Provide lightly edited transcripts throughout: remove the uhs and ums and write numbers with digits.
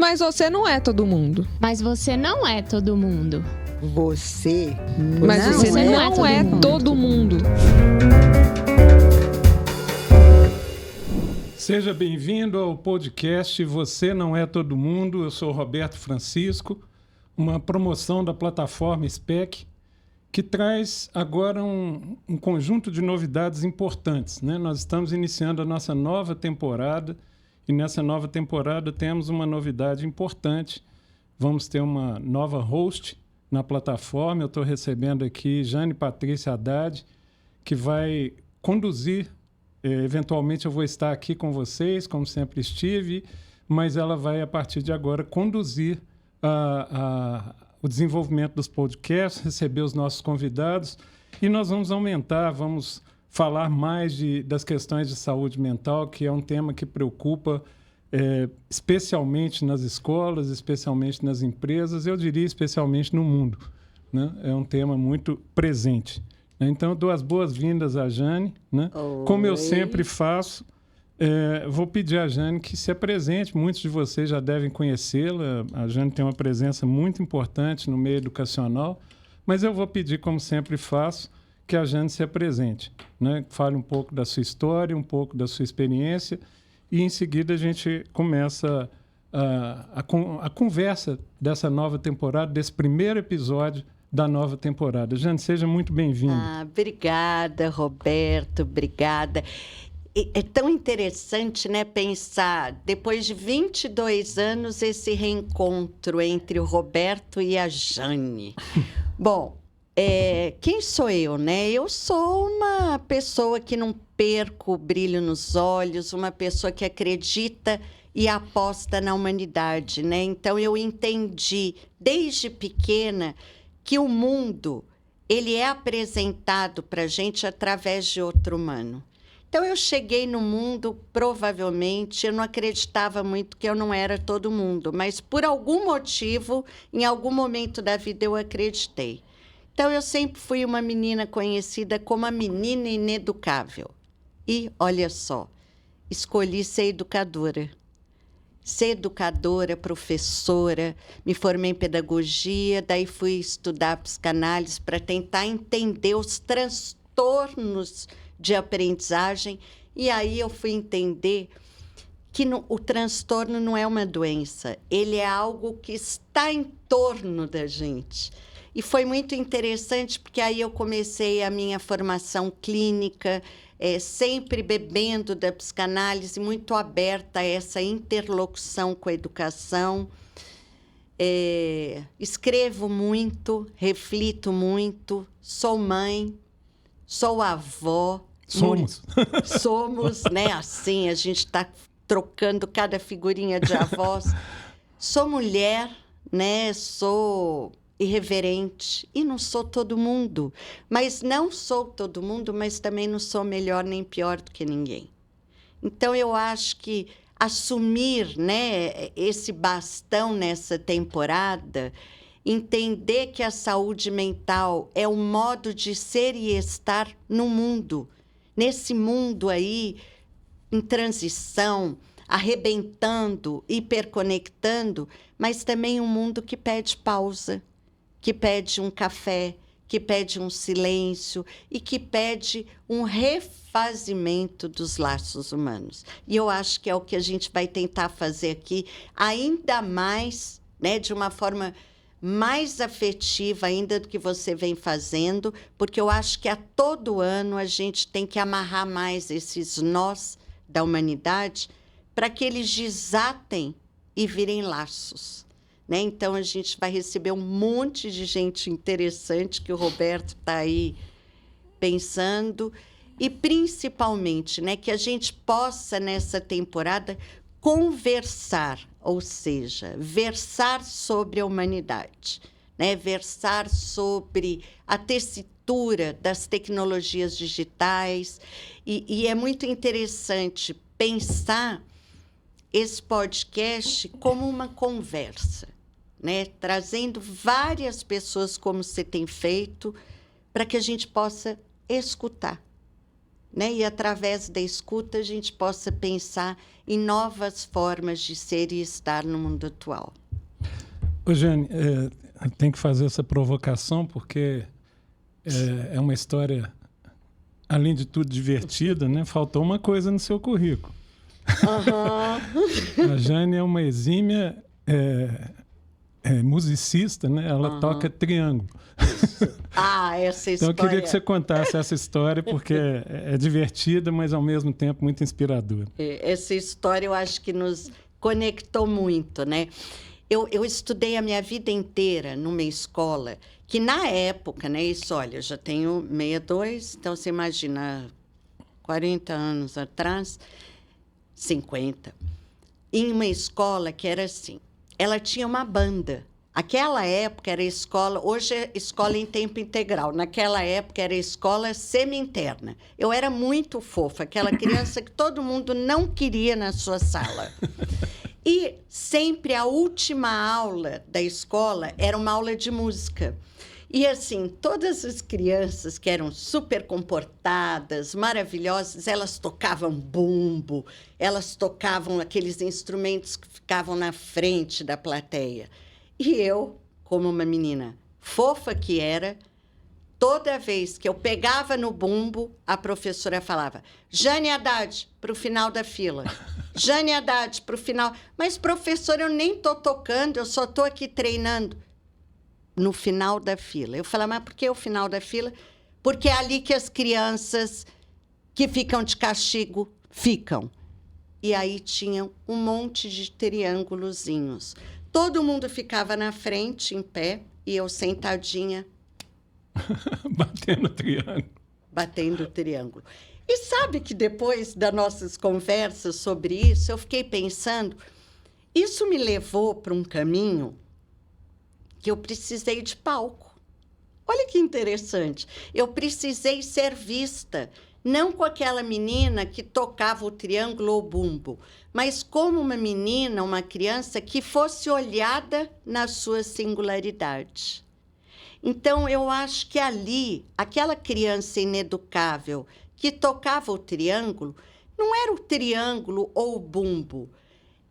Mas você não é todo mundo. Mas você não é todo mundo. Você Mas não você é não é todo mundo. Seja bem-vindo ao podcast Você Não É Todo Mundo. Eu sou o Roberto Francisco, uma promoção da plataforma SPEC, que traz agora um conjunto de novidades importantes, né? Nós estamos iniciando a nossa nova temporada e nessa nova temporada temos uma novidade importante. Vamos ter uma nova host na plataforma. Eu estou recebendo aqui Jane Patrícia Haddad, que vai conduzir. Eventualmente eu vou estar aqui com vocês, como sempre estive, mas ela vai, a partir de agora, conduzir o desenvolvimento dos podcasts, receber os nossos convidados, e nós vamos vamos falar mais das questões de saúde mental, que é um tema que preocupa especialmente nas escolas, especialmente nas empresas, eu diria especialmente no mundo, né? É um tema muito presente. Então, eu dou as boas-vindas à Jane, né? Como eu sempre faço, vou pedir à Jane que se apresente. Muitos de vocês já devem conhecê-la. A Jane tem uma presença muito importante no meio educacional, mas eu vou pedir, como sempre faço, que a Jane se apresente, né? Fale um pouco da sua história, um pouco da sua experiência, e em seguida a gente começa a conversa dessa nova temporada, desse primeiro episódio da nova temporada. Jane, seja muito bem-vinda. Obrigada, Roberto, obrigada. É tão interessante, né, pensar, depois de 22 anos, esse reencontro entre o Roberto e a Jane. Bom, quem sou eu, né? Eu sou uma pessoa que não perco o brilho nos olhos, uma pessoa que acredita e aposta na humanidade, né? Então, eu entendi, desde pequena, que o mundo ele é apresentado para a gente através de outro humano. Então, eu cheguei no mundo, provavelmente, eu não acreditava muito que eu não era todo mundo, mas, por algum motivo, em algum momento da vida, eu acreditei. Então, eu sempre fui uma menina conhecida como a menina ineducável. E, olha só, escolhi ser educadora. Ser educadora, professora, me formei em pedagogia, daí fui estudar psicanálise para tentar entender os transtornos de aprendizagem, e aí eu fui entender que o transtorno não é uma doença, ele é algo que está em torno da gente. E foi muito interessante, porque aí eu comecei a minha formação clínica, sempre bebendo da psicanálise, muito aberta a essa interlocução com a educação. Escrevo muito, reflito muito, sou mãe, sou avó. Somos, né? Assim, a gente está trocando cada figurinha de avós. Sou mulher, né? Sou irreverente e não sou todo mundo, mas não sou todo mundo, mas também não sou melhor nem pior do que ninguém. Então eu acho que assumir, né, esse bastão nessa temporada, entender que a saúde mental é um modo de ser e estar no mundo, nesse mundo aí em transição, arrebentando, hiperconectando, mas também um mundo que pede pausa, que pede um café, que pede um silêncio e que pede um refazimento dos laços humanos. E eu acho que é o que a gente vai tentar fazer aqui, ainda mais, né, de uma forma mais afetiva ainda do que você vem fazendo, porque eu acho que a todo ano a gente tem que amarrar mais esses nós da humanidade para que eles desatem e virem laços. Né? Então, a gente vai receber um monte de gente interessante que o Roberto está aí pensando. E, principalmente, né, que a gente possa, nessa temporada, conversar, ou seja, versar sobre a humanidade, né? Versar sobre a tessitura das tecnologias digitais. E é muito interessante pensar esse podcast como uma conversa, né? Trazendo várias pessoas, como você tem feito, para que a gente possa escutar. né? E através da escuta a gente possa pensar em novas formas de ser e estar no mundo atual. Ô, Jane, tem que fazer essa provocação porque é uma história, além de tudo, divertida, né? Faltou uma coisa no seu currículo. A Jane é uma exímia musicista, né? Ela toca triângulo. Essa história... Então eu queria que você contasse essa história porque é divertida, mas ao mesmo tempo muito inspiradora. Essa história eu acho que nos conectou muito, né? Eu estudei a minha vida inteira numa escola que, na época, né? Isso, olha, eu já tenho 62, então você imagina, 40 anos atrás, 50. Em uma escola que era assim, ela tinha uma banda. Aquela época era escola, hoje é escola em tempo integral. Naquela época era escola semi-interna. Eu era muito fofa, aquela criança que todo mundo não queria na sua sala. E sempre a última aula da escola era uma aula de música. E, assim, todas as crianças que eram super comportadas, maravilhosas, elas tocavam bumbo, elas tocavam aqueles instrumentos que ficavam na frente da plateia. E eu, como uma menina fofa que era, toda vez que eu pegava no bumbo, a professora falava: Jane Haddad, para o final da fila. Jane Haddad, para o final. Mas, professora, eu nem estou tocando, eu só estou aqui treinando. No final da fila. Eu falava: mas por que o final da fila? Porque é ali que as crianças que ficam de castigo ficam. E aí tinham um monte de triângulozinhos. Todo mundo ficava na frente, em pé, e eu sentadinha. Batendo triângulo. Batendo triângulo. E sabe que depois das nossas conversas sobre isso, eu fiquei pensando, isso me levou para um caminho que eu precisei de palco. Olha que interessante. Eu precisei ser vista, não com aquela menina que tocava o triângulo ou o bumbo, mas como uma menina, uma criança que fosse olhada na sua singularidade. Então, eu acho que ali, aquela criança ineducável que tocava o triângulo, não era o triângulo ou o bumbo.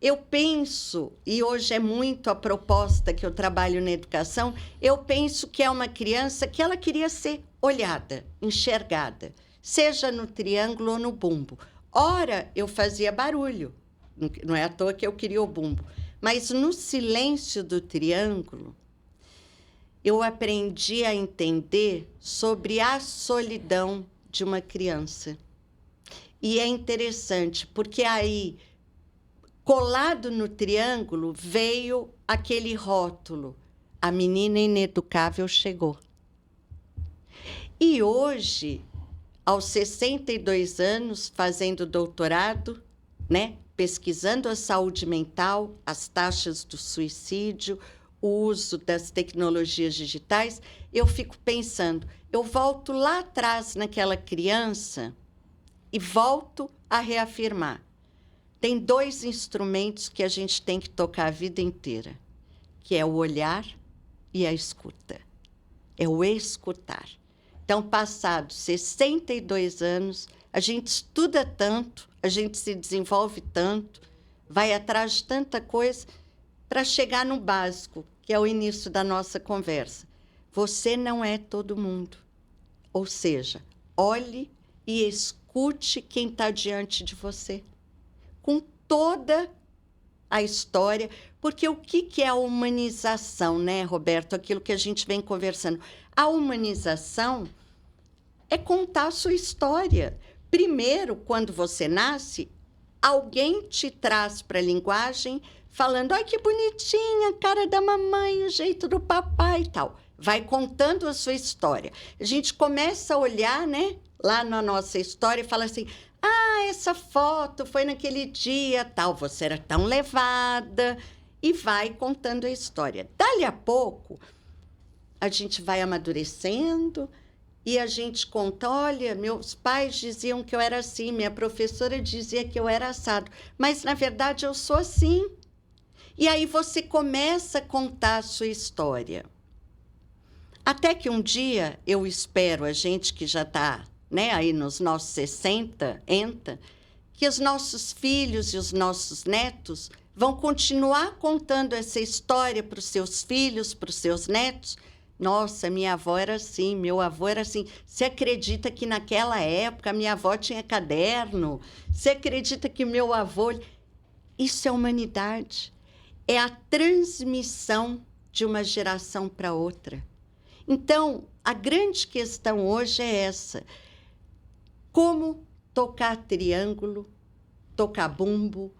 Eu penso, e hoje é muito a proposta que eu trabalho na educação, eu penso que é uma criança que ela queria ser olhada, enxergada, seja no triângulo ou no bumbo. Ora, eu fazia barulho, não é à toa que eu queria o bumbo, mas no silêncio do triângulo, eu aprendi a entender sobre a solidão de uma criança. E é interessante, porque aí, colado no triângulo, veio aquele rótulo: a menina ineducável chegou. E hoje, aos 62 anos, fazendo doutorado, né, pesquisando a saúde mental, as taxas do suicídio, o uso das tecnologias digitais, eu fico pensando, eu volto lá atrás naquela criança e volto a reafirmar. Tem 2 instrumentos que a gente tem que tocar a vida inteira, que é o olhar e a escuta. É o escutar. Então, passados 62 anos, a gente estuda tanto, a gente se desenvolve tanto, vai atrás de tanta coisa para chegar no básico, que é o início da nossa conversa. Você não é todo mundo. Ou seja, olhe e escute quem está diante de você, com toda a história, porque o que é a humanização, né, Roberto? Aquilo que a gente vem conversando. A humanização é contar a sua história. Primeiro, quando você nasce, alguém te traz para a linguagem falando: ai, que bonitinha, a cara da mamãe, o jeito do papai e tal. Vai contando a sua história. A gente começa a olhar, né, lá na nossa história e fala assim: ah, essa foto foi naquele dia, tal, você era tão levada, e vai contando a história. Dali a pouco, a gente vai amadurecendo e a gente conta: olha, meus pais diziam que eu era assim, minha professora dizia que eu era assado, mas, na verdade, eu sou assim. E aí você começa a contar a sua história. Até que um dia, eu espero, a gente que já está, né, aí nos nossos 60, que os nossos filhos e os nossos netos vão continuar contando essa história para os seus filhos, para os seus netos. Nossa, minha avó era assim, meu avô era assim. Você acredita que naquela época minha avó tinha caderno? Você acredita que meu avô... Isso é humanidade. É a transmissão de uma geração para outra. Então, a grande questão hoje é essa. Como tocar triângulo, tocar bumbo,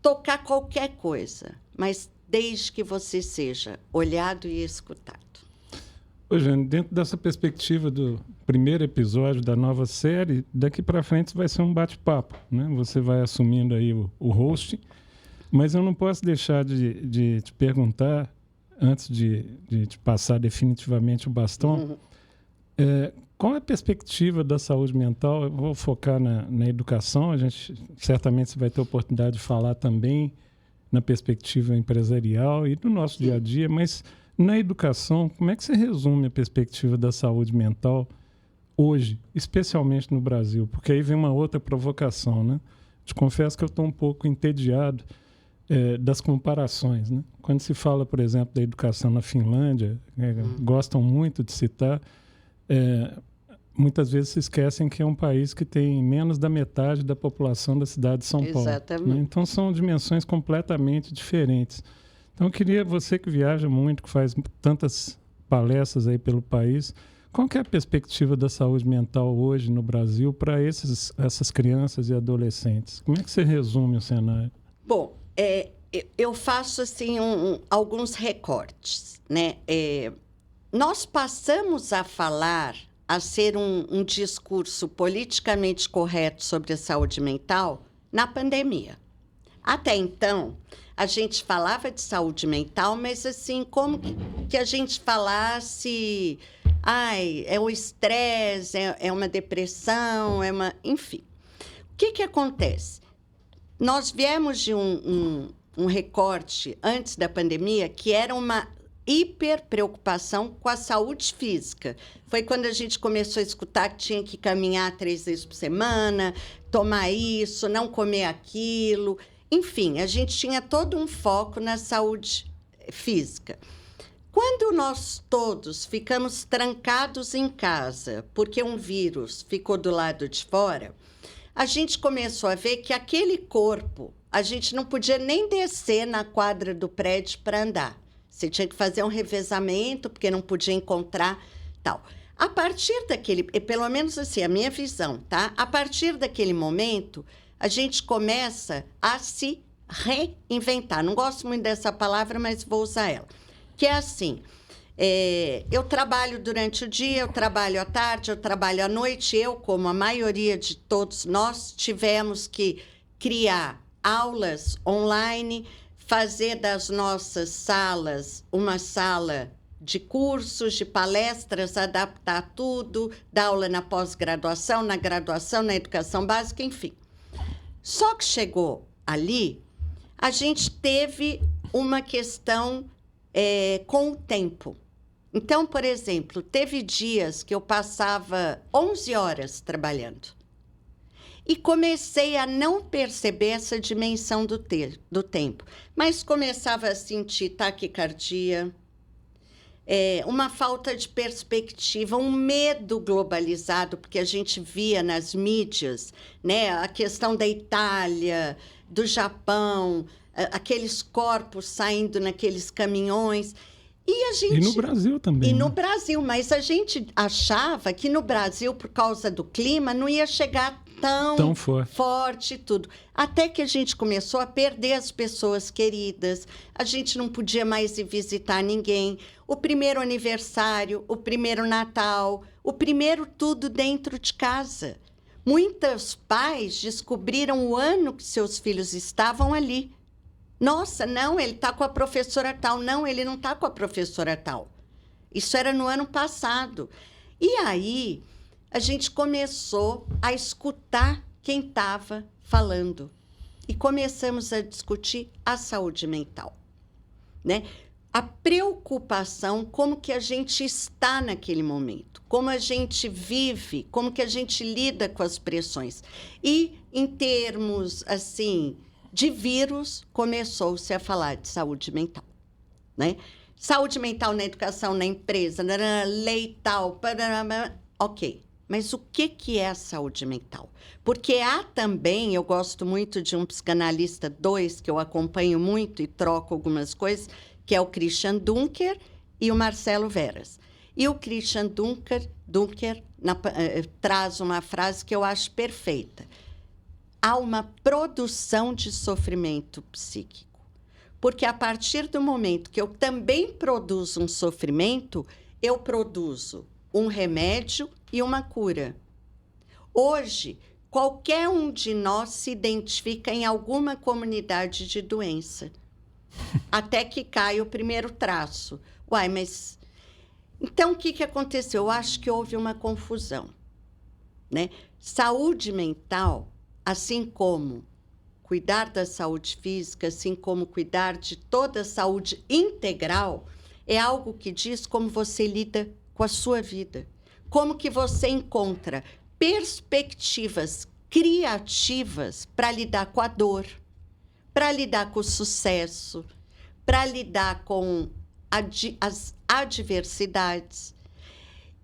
tocar qualquer coisa, mas desde que você seja olhado e escutado. Ô, Jane, dentro dessa perspectiva do primeiro episódio da nova série, daqui para frente vai ser um bate-papo, né? Você vai assumindo aí o host, mas eu não posso deixar de te perguntar, antes de te passar definitivamente o bastão, qual é a perspectiva da saúde mental? Eu vou focar na educação, a gente certamente você vai ter oportunidade de falar também na perspectiva empresarial e do nosso dia a dia, mas na educação, como é que você resume a perspectiva da saúde mental hoje, especialmente no Brasil? Porque aí vem uma outra provocação, né? Te confesso que eu estou um pouco entediado das comparações, né? Quando se fala, por exemplo, da educação na Finlândia, gostam muito de citar, muitas vezes se esquecem que é um país que tem menos da metade da população da cidade de São Paulo. Exatamente. Né? Então, são dimensões completamente diferentes. Então, eu queria, você que viaja muito, que faz tantas palestras aí pelo país, qual que é a perspectiva da saúde mental hoje no Brasil para essas crianças e adolescentes? Como é que você resume o cenário? Bom, eu faço assim alguns recortes, né? Nós passamos a falar, a ser um discurso politicamente correto sobre a saúde mental na pandemia. Até então, a gente falava de saúde mental, mas assim, como que a gente falasse, é o estresse, é uma depressão, enfim. O que acontece? Nós viemos de um recorte antes da pandemia que era uma hiper preocupação com a saúde física. Foi quando a gente começou a escutar que tinha que caminhar 3 vezes por semana, tomar isso, não comer aquilo. Enfim, a gente tinha todo um foco na saúde física. Quando nós todos ficamos trancados em casa, porque um vírus ficou do lado de fora, a gente começou a ver que aquele corpo, a gente não podia nem descer na quadra do prédio para andar. Você tinha que fazer um revezamento, porque não podia encontrar tal. A partir daquele, pelo menos assim, a minha visão, tá? A partir daquele momento, a gente começa a se reinventar. Não gosto muito dessa palavra, mas vou usar ela. Que é assim, eu trabalho durante o dia, eu trabalho à tarde, eu trabalho à noite. Eu, como a maioria de todos nós, tivemos que criar aulas online, fazer das nossas salas uma sala de cursos, de palestras, adaptar tudo, dar aula na pós-graduação, na graduação, na educação básica, enfim. Só que chegou ali, a gente teve uma questão com o tempo. Então, por exemplo, teve dias que eu passava 11 horas trabalhando. E comecei a não perceber essa dimensão do tempo. Mas começava a sentir taquicardia, uma falta de perspectiva, um medo globalizado, porque a gente via nas mídias, né, a questão da Itália, do Japão, aqueles corpos saindo naqueles caminhões. E no Brasil também. E no Brasil, mas a gente achava que no Brasil, por causa do clima, não ia chegar tão forte e tudo. Até que a gente começou a perder as pessoas queridas, a gente não podia mais ir visitar ninguém. O primeiro aniversário, o primeiro Natal, o primeiro tudo dentro de casa. Muitos pais descobriram o ano que seus filhos estavam ali. Nossa, não, ele está com a professora tal. Não, ele não está com a professora tal. Isso era no ano passado. E aí, a gente começou a escutar quem estava falando. E começamos a discutir a saúde mental, né? a preocupação, como que a gente está naquele momento, como a gente vive, como que a gente lida com as pressões. E, em termos, assim, de vírus, começou-se a falar de saúde mental, né? Saúde mental na educação, na empresa, lei tal, ok. Mas o que é a saúde mental? Porque há também, eu gosto muito de um psicanalista 2, que eu acompanho muito e troco algumas coisas, que é o Christian Dunker e o Marcelo Veras. E o Christian Dunker traz uma frase que eu acho perfeita. Há uma produção de sofrimento psíquico. Porque a partir do momento que eu também produzo um sofrimento, eu produzo um remédio e uma cura. Hoje, qualquer um de nós se identifica em alguma comunidade de doença. Até que cai o primeiro traço. Uai, mas... Então, o que aconteceu? Eu acho que houve uma confusão, né? Saúde mental, assim como cuidar da saúde física, assim como cuidar de toda a saúde integral, é algo que diz como você lida com a sua vida. Como que você encontra perspectivas criativas para lidar com a dor, para lidar com o sucesso, para lidar com as adversidades.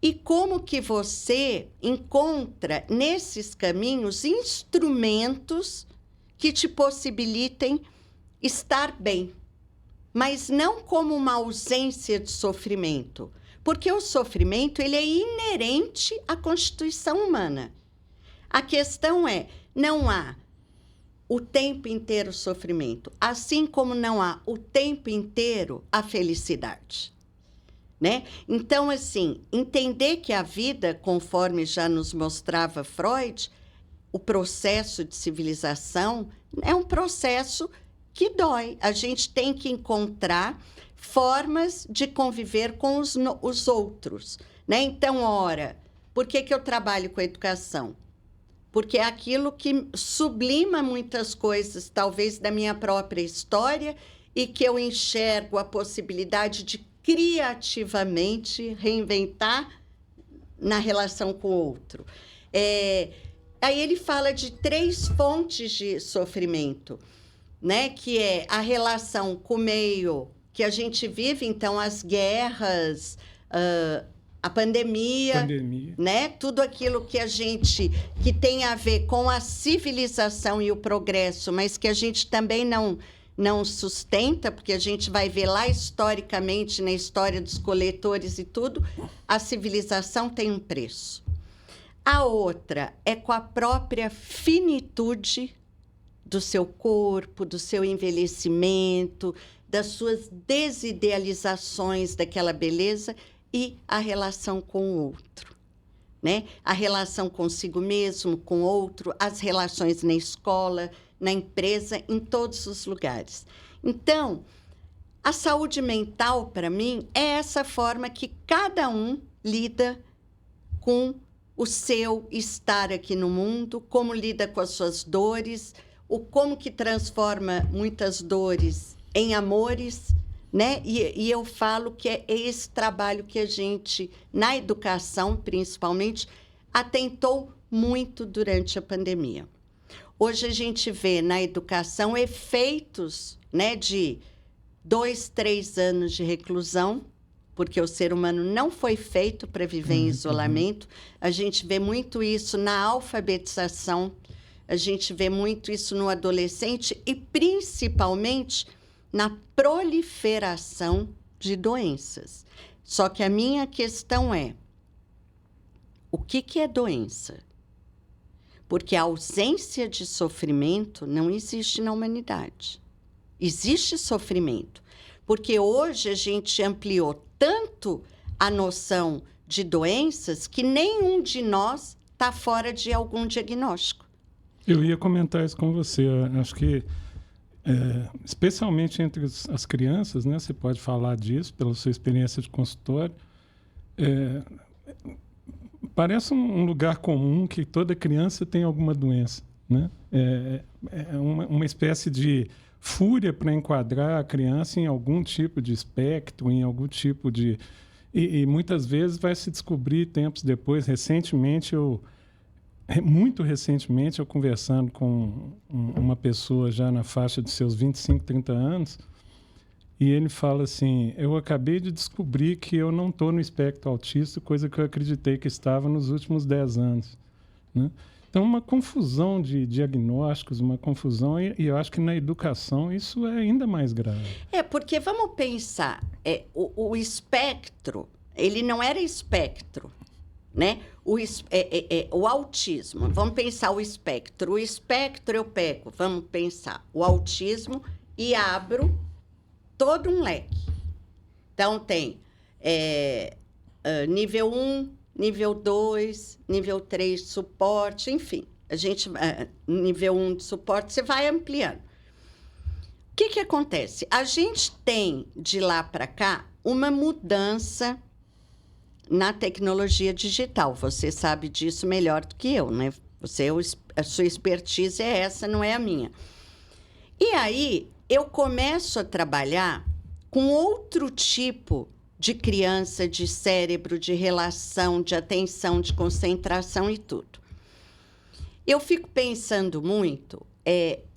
E como que você encontra nesses caminhos instrumentos que te possibilitem estar bem, mas não como uma ausência de sofrimento, porque o sofrimento ele é inerente à constituição humana. A questão é, não há o tempo inteiro sofrimento, assim como não há o tempo inteiro a felicidade, né? Então, assim, entender que a vida, conforme já nos mostrava Freud, o processo de civilização é um processo que dói. A gente tem que encontrar formas de conviver com os outros, né? Então, ora, por que eu trabalho com a educação? Porque é aquilo que sublima muitas coisas, talvez, da minha própria história, e que eu enxergo a possibilidade de criativamente reinventar na relação com o outro. Aí ele fala de 3 fontes de sofrimento, né? Que é a relação com o meio que a gente vive, então, as guerras, a pandemia, né? Tudo aquilo que tem a ver com a civilização e o progresso, mas que a gente também não sustenta, porque a gente vai ver lá historicamente, na história dos coletores e tudo, a civilização tem um preço. A outra é com a própria finitude do seu corpo, do seu envelhecimento, das suas desidealizações daquela beleza e a relação com o outro, né? A relação consigo mesmo, com o outro, as relações na escola, na empresa, em todos os lugares. Então, a saúde mental, para mim, é essa forma que cada um lida com o seu estar aqui no mundo, como lida com as suas dores, como que transforma muitas dores em amores, né? E eu falo que é esse trabalho que a gente, na educação principalmente, atentou muito durante a pandemia. Hoje a gente vê na educação efeitos, né, de 2, 3 anos de reclusão, porque o ser humano não foi feito para viver em isolamento. A gente vê muito isso na alfabetização, a gente vê muito isso no adolescente e, principalmente, na proliferação de doenças. Só que a minha questão é, o que é doença? Porque a ausência de sofrimento não existe na humanidade. Existe sofrimento. Porque hoje a gente ampliou tanto a noção de doenças que nenhum de nós está fora de algum diagnóstico. Eu ia comentar isso com você. Acho que, especialmente entre as crianças, né, você pode falar disso pela sua experiência de consultório, parece um lugar comum que toda criança tem alguma doença, né? É uma espécie de fúria para enquadrar a criança em algum tipo de espectro, em algum tipo de... E muitas vezes vai se descobrir tempos depois. Muito recentemente, eu conversando com uma pessoa já na faixa de seus 25, 30 anos, e ele fala assim, eu acabei de descobrir que eu não estou no espectro autista, coisa que eu acreditei que estava nos últimos 10 anos. Né? Então, uma confusão de diagnósticos, uma confusão, e eu acho que na educação isso é ainda mais grave. Porque vamos pensar, o espectro, ele não era espectro, né? O autismo, vamos pensar o espectro. O espectro eu pego, vamos pensar, o autismo e abro todo um leque. Então, tem nível 1, nível 2, nível 3 de suporte, enfim. Nível 1 de suporte, você vai ampliando. O que acontece? A gente tem, de lá para cá, uma mudança na tecnologia digital. Você sabe disso melhor do que eu, né? A sua expertise é essa, não é a minha. E aí, eu começo a trabalhar com outro tipo de criança, de cérebro, de relação, de atenção, de concentração e tudo. Eu fico pensando muito,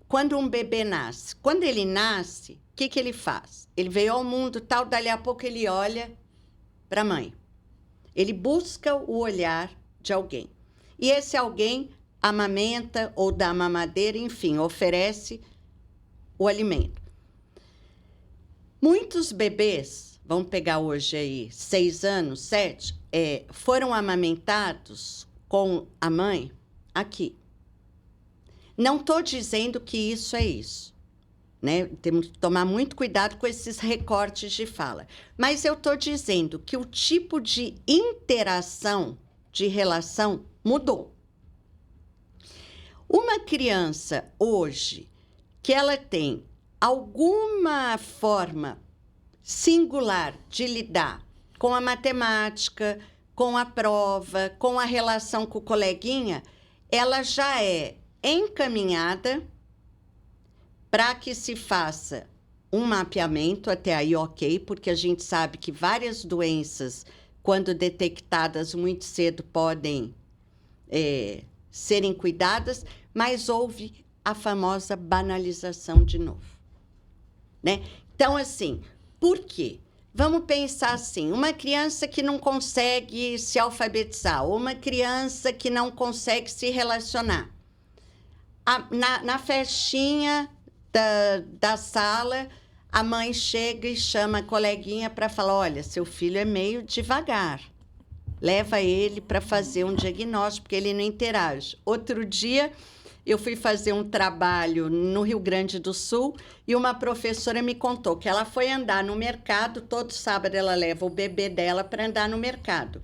quando um bebê nasce. Quando ele nasce, o que ele faz? Ele veio ao mundo, tal, dali a pouco ele olha para a mãe. Ele busca o olhar de alguém. E esse alguém amamenta ou dá mamadeira, enfim, oferece o alimento. Muitos bebês, vamos pegar hoje aí 6 anos, 7, foram amamentados com a mãe aqui. Não estou dizendo que isso é isso. Né? Temos que tomar muito cuidado com esses recortes de fala. Mas eu estou dizendo que o tipo de interação, de relação, mudou. Uma criança hoje que ela tem alguma forma singular de lidar com a matemática, com a prova, com a relação com o coleguinha, ela já é encaminhada para que se faça um mapeamento, até aí ok, porque a gente sabe que várias doenças, quando detectadas muito cedo, podem serem cuidadas, mas houve a famosa banalização de novo. Né? Então, assim, por quê? Vamos pensar assim, uma criança que não consegue se alfabetizar, ou uma criança que não consegue se relacionar. Na festinha da sala, a mãe chega e chama a coleguinha para falar, olha, seu filho é meio devagar. Leva ele para fazer um diagnóstico, porque ele não interage. Outro dia, eu fui fazer um trabalho no Rio Grande do Sul e uma professora me contou que ela foi andar no mercado, todo sábado ela leva o bebê dela para andar no mercado.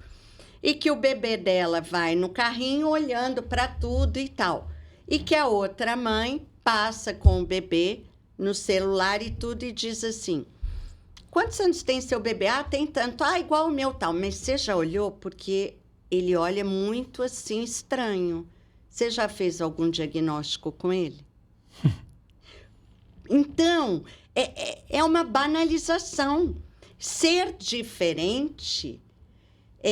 E que o bebê dela vai no carrinho olhando para tudo e tal. E que a outra mãe passa com o bebê no celular e tudo e diz assim, quantos anos tem seu bebê? Ah, tem tanto. Ah, igual o meu tal. Mas você já olhou? Porque ele olha muito assim estranho. Você já fez algum diagnóstico com ele? Então, é uma banalização. Ser diferente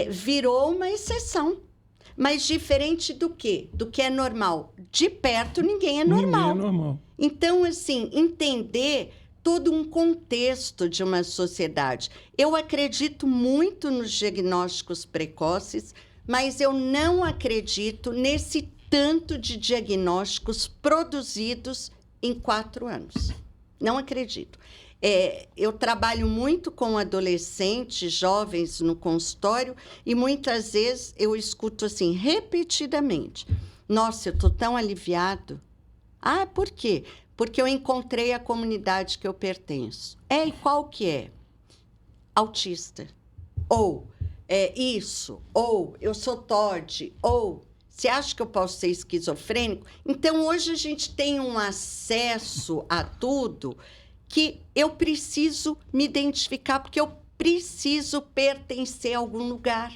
virou uma exceção. Mas diferente do quê? Do que é normal. De perto, ninguém é normal. Ninguém é normal. Então, assim, entender todo um contexto de uma sociedade. Eu acredito muito nos diagnósticos precoces, mas eu não acredito nesse tanto de diagnósticos produzidos em 4 anos. Não acredito. Eu trabalho muito com adolescentes, jovens no consultório, e muitas vezes eu escuto assim, repetidamente. Nossa, eu estou tão aliviado. Ah, por quê? Porque eu encontrei a comunidade que eu pertenço. E qual que é? Autista. Ou isso. Ou eu sou TOD. Ou você acha que eu posso ser esquizofrênico? Então, hoje a gente tem um acesso a tudo que eu preciso me identificar, porque eu preciso pertencer a algum lugar.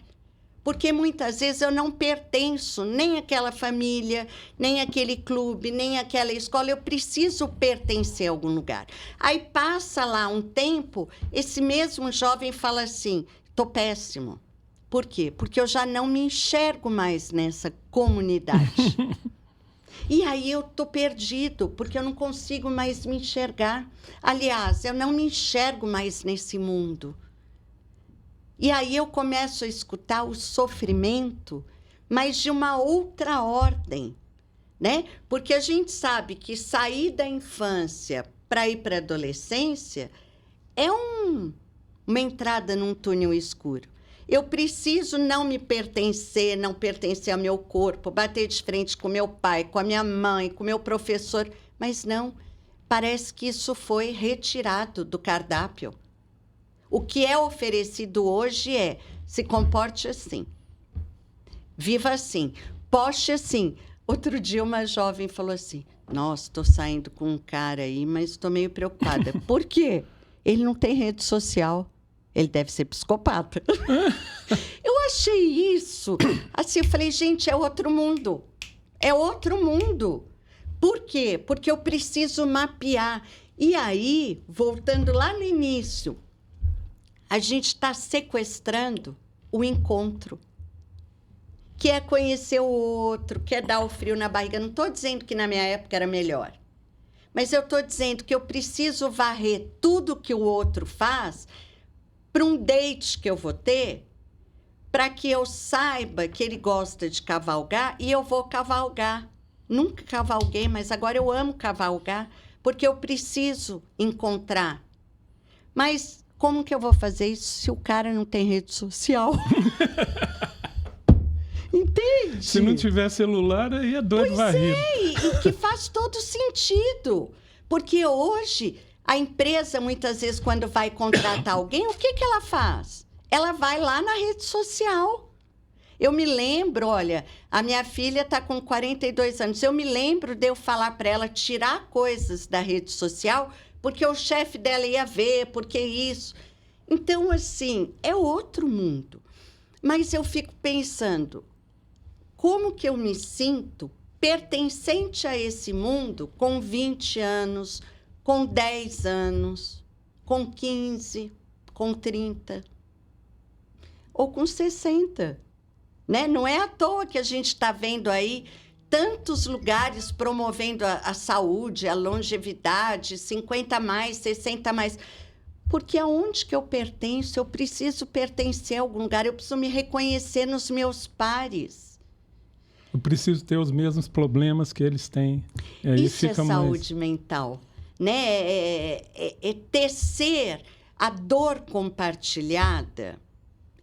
Porque muitas vezes eu não pertenço nem àquela família, nem àquele clube, nem àquela escola. Eu preciso pertencer a algum lugar. Aí passa lá um tempo, esse mesmo jovem fala assim, estou péssimo. Por quê? Porque eu já não me enxergo mais nessa comunidade. E aí eu estou perdido, porque eu não consigo mais me enxergar. Aliás, eu não me enxergo mais nesse mundo. E aí eu começo a escutar o sofrimento, mas de uma outra ordem, né? Porque a gente sabe que sair da infância para ir para a adolescência é uma entrada num túnel escuro. Eu preciso não me pertencer, não pertencer ao meu corpo, bater de frente com meu pai, com a minha mãe, com o meu professor, mas não, parece que isso foi retirado do cardápio. O que é oferecido hoje é, se comporte assim, viva assim, poste assim. Outro dia uma jovem falou assim, nossa, estou saindo com um cara aí, mas estou meio preocupada. Por quê? Ele não tem rede social. Ele deve ser psicopata. Eu achei isso. Assim, eu falei, gente, é outro mundo. É outro mundo. Por quê? Porque eu preciso mapear. E aí, voltando lá no início, a gente está sequestrando o encontro. Que é conhecer o outro, que é dar o frio na barriga. Não estou dizendo que na minha época era melhor. Mas eu estou dizendo que eu preciso varrer tudo que o outro faz para um date que eu vou ter, para que eu saiba que ele gosta de cavalgar e eu vou cavalgar. Nunca cavalguei, mas agora eu amo cavalgar, porque eu preciso encontrar. Mas como que eu vou fazer isso se o cara não tem rede social? Entende? Se não tiver celular, aí é doido varrido. E que faz todo sentido. Porque hoje, a empresa, muitas vezes, quando vai contratar alguém, o que ela faz? Ela vai lá na rede social. Eu me lembro, olha, a minha filha está com 42 anos. Eu me lembro de eu falar para ela tirar coisas da rede social, porque o chefe dela ia ver, porque isso. Então, assim, é outro mundo. Mas eu fico pensando, como que eu me sinto pertencente a esse mundo com 20 anos, com 10 anos, com 15, com 30 ou com 60, né? Não é à toa que a gente está vendo aí tantos lugares promovendo a saúde, a longevidade, 50 mais, 60 mais. Porque aonde que eu pertenço? Eu preciso pertencer a algum lugar, eu preciso me reconhecer nos meus pares. Eu preciso ter os mesmos problemas que eles têm. E aí isso fica é saúde mental, né? É tecer a dor compartilhada,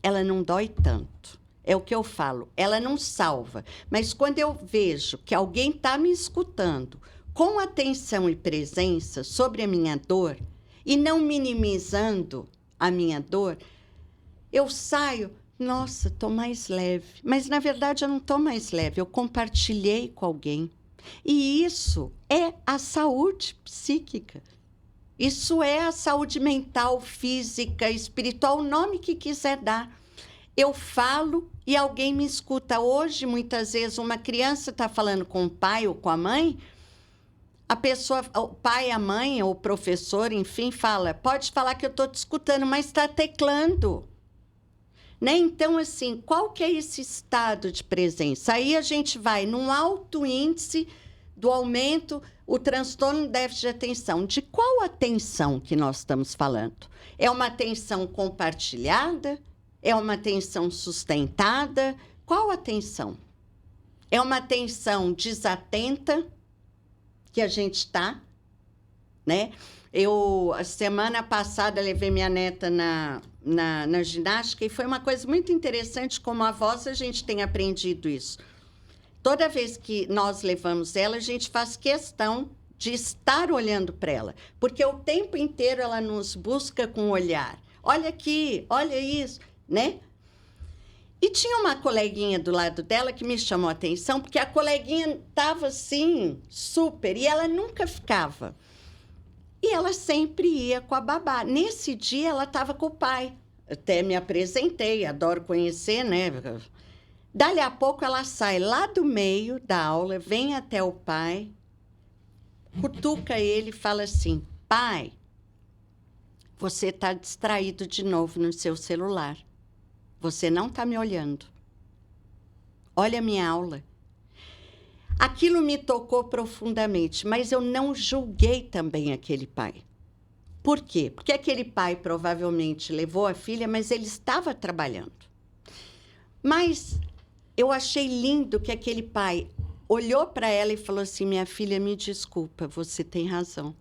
ela não dói tanto. É o que eu falo, ela não salva. Mas quando eu vejo que alguém está me escutando com atenção e presença sobre a minha dor e não minimizando a minha dor, eu saio, nossa, estou mais leve. Mas, na verdade, eu não estou mais leve, eu compartilhei com alguém. E isso é a saúde psíquica. Isso é a saúde mental, física, espiritual, o nome que quiser dar. Eu falo e alguém me escuta. Hoje, muitas vezes, uma criança está falando com o pai ou com a mãe, a pessoa, o pai, a mãe ou o professor, enfim, fala, pode falar que eu estou te escutando, mas está teclando. Né? Então, assim, qual que é esse estado de presença? Aí a gente vai num alto índice do aumento, o transtorno do déficit de atenção. De qual atenção que nós estamos falando? É uma atenção compartilhada? É uma atenção sustentada? Qual atenção? É uma atenção desatenta que a gente está, né? Eu, a semana passada, levei minha neta na ginástica e foi uma coisa muito interessante, como avós a gente tem aprendido isso. Toda vez que nós levamos ela, a gente faz questão de estar olhando para ela, porque o tempo inteiro ela nos busca com o olhar. Olha aqui, olha isso, né? E tinha uma coleguinha do lado dela que me chamou a atenção, porque a coleguinha estava assim, super, e ela nunca ficava. E ela sempre ia com a babá. Nesse dia, ela estava com o pai. Até me apresentei, adoro conhecer, né? Dali a pouco ela sai lá do meio da aula, vem até o pai, cutuca ele e fala assim: pai, você está distraído de novo no seu celular. Você não está me olhando. Olha a minha aula. Aquilo me tocou profundamente, mas eu não julguei também aquele pai. Por quê? Porque aquele pai provavelmente levou a filha, mas ele estava trabalhando. Mas eu achei lindo que aquele pai olhou para ela e falou assim: minha filha, me desculpa, você tem razão.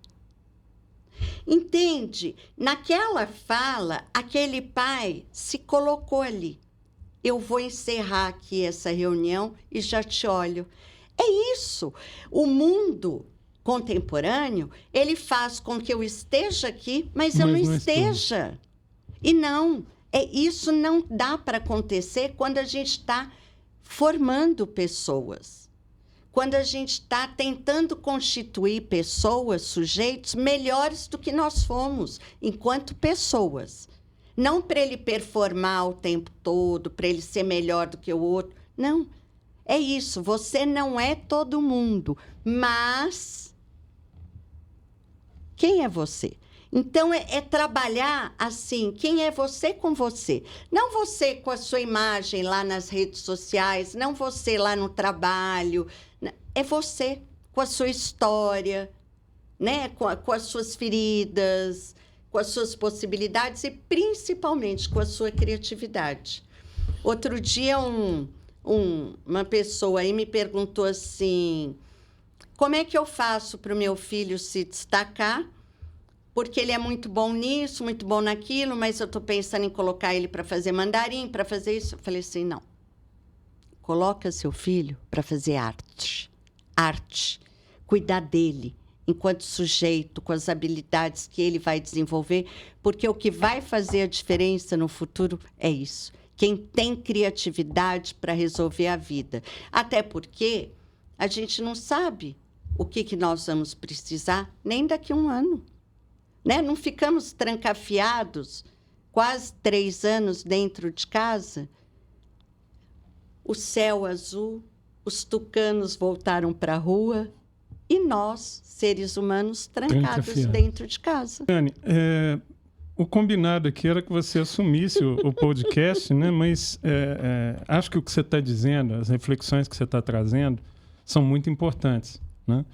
Entende? Naquela fala, aquele pai se colocou ali. Eu vou encerrar aqui essa reunião e já te olho. É isso. O mundo contemporâneo, ele faz com que eu esteja aqui, mas eu não esteja. E não, isso não dá para acontecer quando a gente está formando pessoas. Quando a gente está tentando constituir pessoas, sujeitos melhores do que nós fomos, enquanto pessoas. Não para ele performar o tempo todo, para ele ser melhor do que o outro. Não. É isso, você não é todo mundo, mas quem é você? Então, é trabalhar assim, quem é você com você. Não você com a sua imagem lá nas redes sociais, não você lá no trabalho. É você com a sua história, né? com as suas feridas, com as suas possibilidades e, principalmente, com a sua criatividade. Outro dia, uma pessoa aí me perguntou assim: como é que eu faço para o meu filho se destacar? Porque ele é muito bom nisso, muito bom naquilo, mas eu estou pensando em colocar ele para fazer mandarim, para fazer isso. Eu falei assim: não. Coloca seu filho para fazer arte. Arte. Cuidar dele enquanto sujeito, com as habilidades que ele vai desenvolver, porque o que vai fazer a diferença no futuro é isso. Quem tem criatividade para resolver a vida. Até porque a gente não sabe o que nós vamos precisar nem daqui a um ano. Né? Não ficamos trancafiados quase 3 anos dentro de casa. O céu azul, os tucanos voltaram para a rua e nós, seres humanos, trancados dentro de casa. Dani, o combinado aqui era que você assumisse o podcast, né? Mas acho que o que você está dizendo, as reflexões que você está trazendo, são muito importantes, né?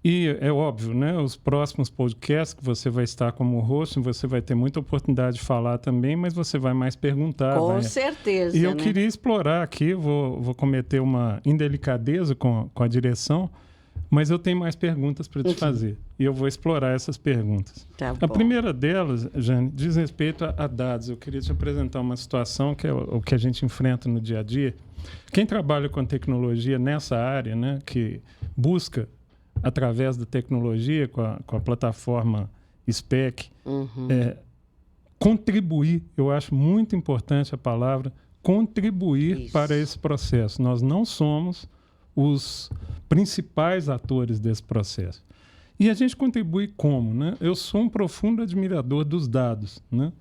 E é óbvio, né? Os próximos podcasts que você vai estar como host, você vai ter muita oportunidade de falar também, mas você vai mais perguntar. Com certeza. E eu queria explorar aqui, vou cometer uma indelicadeza com a direção, mas eu tenho mais perguntas para te fazer. E eu vou explorar essas perguntas. Tá bom. A primeira delas, Jane, diz respeito a dados. Eu queria te apresentar uma situação que é o que a gente enfrenta no dia a dia. Quem trabalha com tecnologia nessa área, né, que busca, através da tecnologia, com a plataforma SPEC, contribuir, eu acho muito importante a palavra, contribuir para esse processo. Nós não somos os principais atores desse processo. E a gente contribui como? Né? Eu sou um profundo admirador dos dados. Né?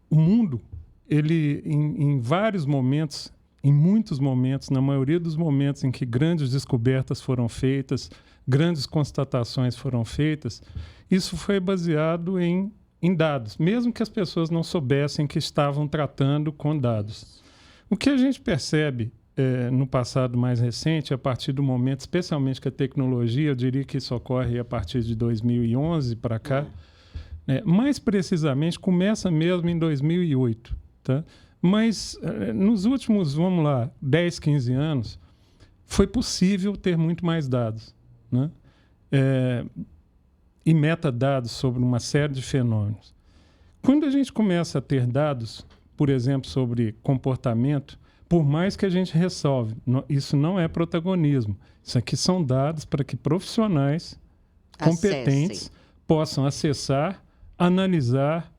O mundo, ele, em vários momentos, em muitos momentos, na maioria dos momentos em que grandes descobertas foram feitas, grandes constatações foram feitas, isso foi baseado em dados, mesmo que as pessoas não soubessem que estavam tratando com dados. O que a gente percebe no passado mais recente, a partir do momento, especialmente que a tecnologia, eu diria que isso ocorre a partir de 2011 para cá, mais precisamente, começa mesmo em 2008, tá? Mas nos últimos, 10, 15 anos, foi possível ter muito mais dados, né? E metadados sobre uma série de fenômenos. Quando a gente começa a ter dados, por exemplo, sobre comportamento, por mais que a gente ressalve, isso não é protagonismo. Isso aqui são dados para que profissionais competentes possam acessar, analisar,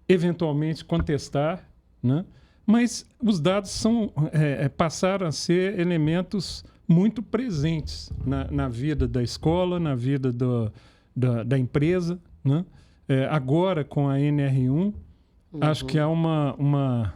eventualmente contestar, né? Mas os dados passaram a ser elementos muito presentes na vida da escola, na vida da empresa, né? Agora, com a NR1, acho que há uma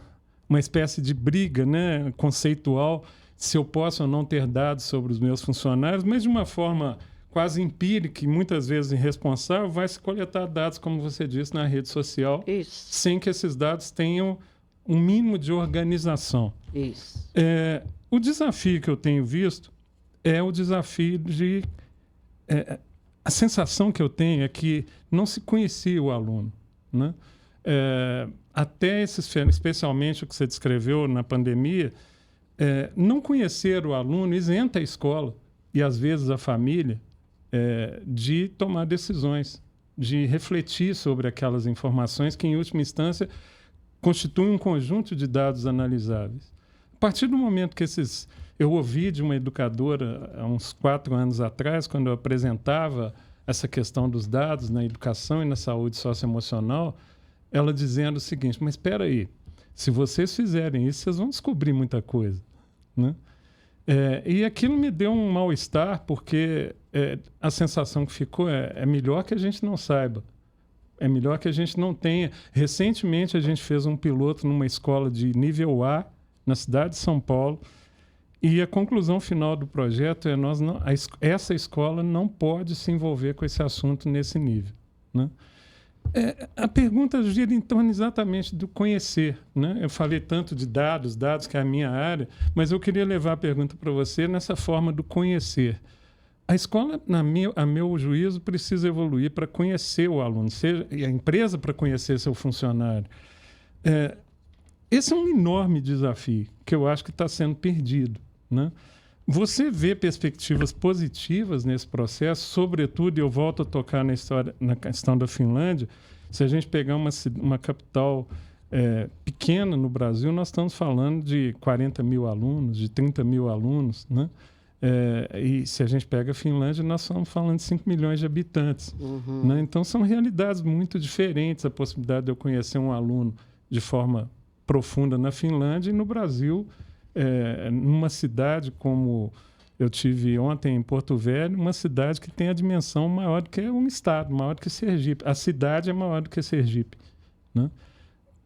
espécie de briga, né, conceitual, se eu posso ou não ter dados sobre os meus funcionários, mas de uma forma quase empírica e muitas vezes irresponsável, vai se coletar dados, como você disse, na rede social, sem que esses dados tenham um mínimo de organização. O desafio que eu tenho visto é o desafio de... a sensação que eu tenho é que não se conhecia o aluno, né? Até especialmente o que você descreveu na pandemia, não conhecer o aluno isenta a escola e, às vezes, a família de tomar decisões, de refletir sobre aquelas informações que, em última instância, constituem um conjunto de dados analisáveis. A partir do momento que eu ouvi de uma educadora há uns 4 anos atrás, quando eu apresentava essa questão dos dados na educação e na saúde socioemocional, ela dizendo o seguinte: mas espera aí, se vocês fizerem isso, vocês vão descobrir muita coisa, né? E aquilo me deu um mal-estar, porque a sensação que ficou é melhor que a gente não saiba, é melhor que a gente não tenha. Recentemente, a gente fez um piloto numa escola de nível A, na cidade de São Paulo, e a conclusão final do projeto é essa escola não pode se envolver com esse assunto nesse nível, né? A pergunta gira em torno exatamente do conhecer, né? Eu falei tanto de dados que é a minha área, mas eu queria levar a pergunta para você nessa forma do conhecer. A escola, a meu juízo, precisa evoluir para conhecer o aluno, e a empresa para conhecer seu funcionário. Esse é um enorme desafio que eu acho que está sendo perdido, né? Você vê perspectivas positivas nesse processo, sobretudo, e eu volto a tocar na questão da Finlândia. Se a gente pegar uma capital pequena no Brasil, nós estamos falando de 40 mil alunos, de 30 mil alunos, né? E se a gente pega a Finlândia, nós estamos falando de 5 milhões de habitantes, né? Então, são realidades muito diferentes. A possibilidade de eu conhecer um aluno de forma profunda na Finlândia e no Brasil, numa cidade como eu tive ontem em Porto Velho, uma cidade que tem a dimensão maior do que um estado, maior do que Sergipe. A cidade é maior do que Sergipe, né?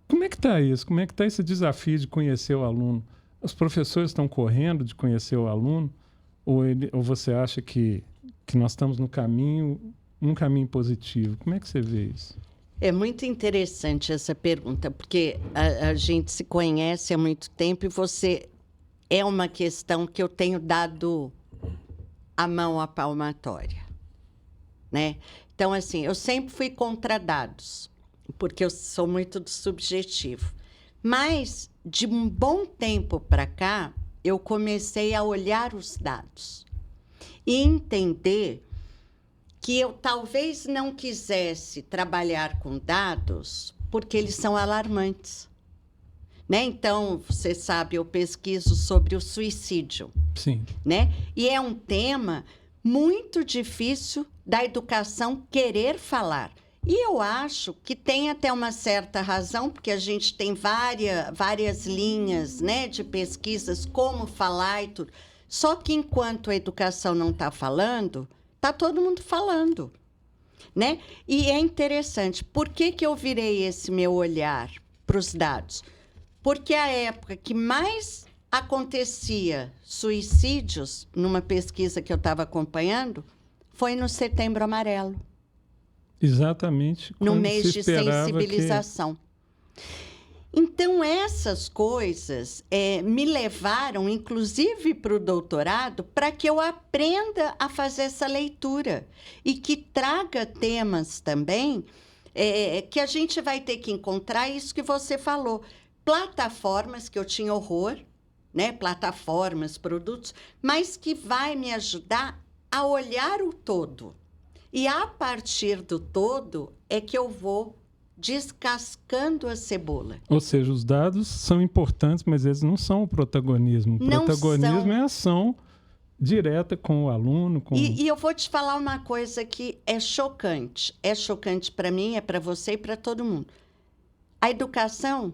Como é que está isso? Como é que está esse desafio de conhecer o aluno? Os professores estão correndo de conhecer o aluno? Ou você acha que nós estamos num caminho positivo? Como é que você vê isso? É muito interessante essa pergunta, porque a gente se conhece há muito tempo e é uma questão que eu tenho dado a mão à palmatória, né? Então, assim, eu sempre fui contra dados, porque eu sou muito do subjetivo. Mas, de um bom tempo para cá, eu comecei a olhar os dados e entender que eu talvez não quisesse trabalhar com dados porque eles são alarmantes, né? Então, você sabe, eu pesquiso sobre o suicídio. Sim. Né? E é um tema muito difícil da educação querer falar. E eu acho que tem até uma certa razão, porque a gente tem várias linhas, né, de pesquisas, como falar e tudo. Só que enquanto a educação não está falando, está todo mundo falando, né? E é interessante. Por que eu virei esse meu olhar para os dados? Porque a época que mais acontecia suicídios, numa pesquisa que eu estava acompanhando, foi no Setembro Amarelo. Exatamente. No mês de sensibilização. Então, essas coisas me levaram, inclusive, para o doutorado, para que eu aprenda a fazer essa leitura e que traga temas também que a gente vai ter que encontrar, isso que você falou. Plataformas, que eu tinha horror, né? Plataformas, produtos, mas que vai me ajudar a olhar o todo. E, a partir do todo, é que eu vou descascando a cebola. Ou seja, os dados são importantes, mas eles não são o protagonismo. O protagonismo é a ação direta com o aluno. E eu vou te falar uma coisa que é chocante. É chocante para mim, é para você e para todo mundo. A educação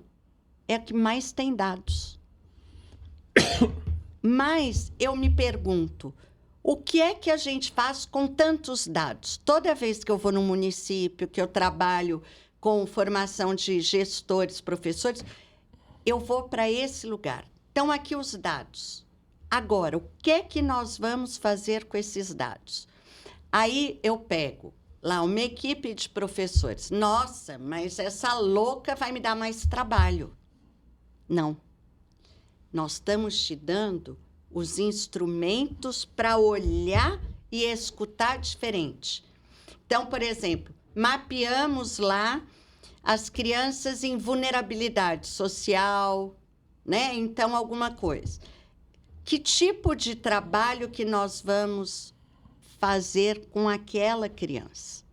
é a que mais tem dados. Mas eu me pergunto, O que é que a gente faz com tantos dados? Toda vez que eu vou num município, que eu trabalho com formação de gestores, professores, eu vou para esse lugar. Então, aqui os dados. Agora, o que é que nós vamos fazer com esses dados? Aí eu pego lá uma equipe de professores. Nossa, mas essa louca vai me dar mais trabalho. Não. Nós estamos te dando os instrumentos para olhar e escutar diferente. Então, por exemplo, mapeamos lá as crianças em vulnerabilidade social, né? Então, alguma coisa. Que tipo de trabalho que nós vamos fazer com aquela criança,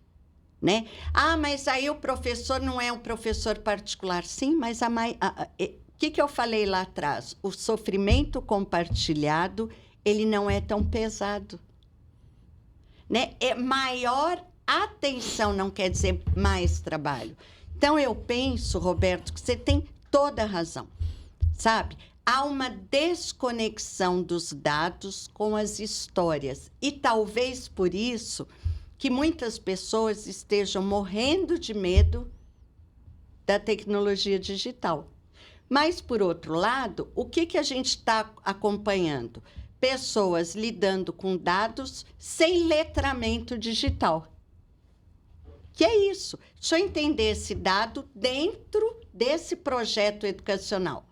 né? Ah, mas aí o professor não é um professor particular. Sim, mas o que eu falei lá atrás? O sofrimento compartilhado, ele não é tão pesado, né? É maior atenção, não quer dizer mais trabalho. Então, eu penso, Roberto, que você tem toda a razão, sabe? Há uma desconexão dos dados com as histórias. E talvez por isso que muitas pessoas estejam morrendo de medo da tecnologia digital. Mas, por outro lado, o que a gente está acompanhando? Pessoas lidando com dados sem letramento digital. Que é isso? Deixa eu entender esse dado dentro desse projeto educacional.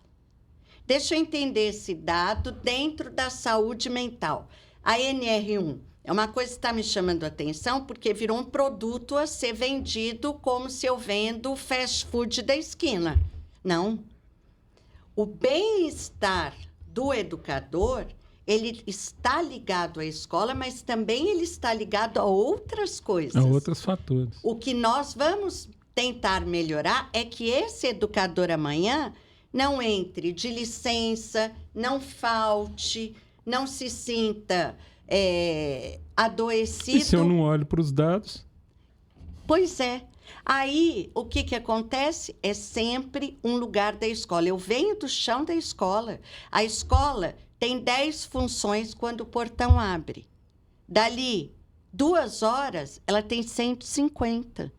Deixa eu entender esse dado dentro da saúde mental. A NR1 é uma coisa que está me chamando a atenção porque virou um produto a ser vendido como se eu vendo o fast food da esquina. Não. O bem-estar do educador, ele está ligado à escola, mas também ele está ligado a outras coisas. A outros fatores. O que nós vamos tentar melhorar é que esse educador amanhã não entre de licença, não falte, não se sinta adoecido. E se eu não olho para os dados? Pois é. Aí, o que acontece? É sempre um lugar da escola. Eu venho do chão da escola. A escola tem 10 funções quando o portão abre. Dali, 2 horas, ela tem 150.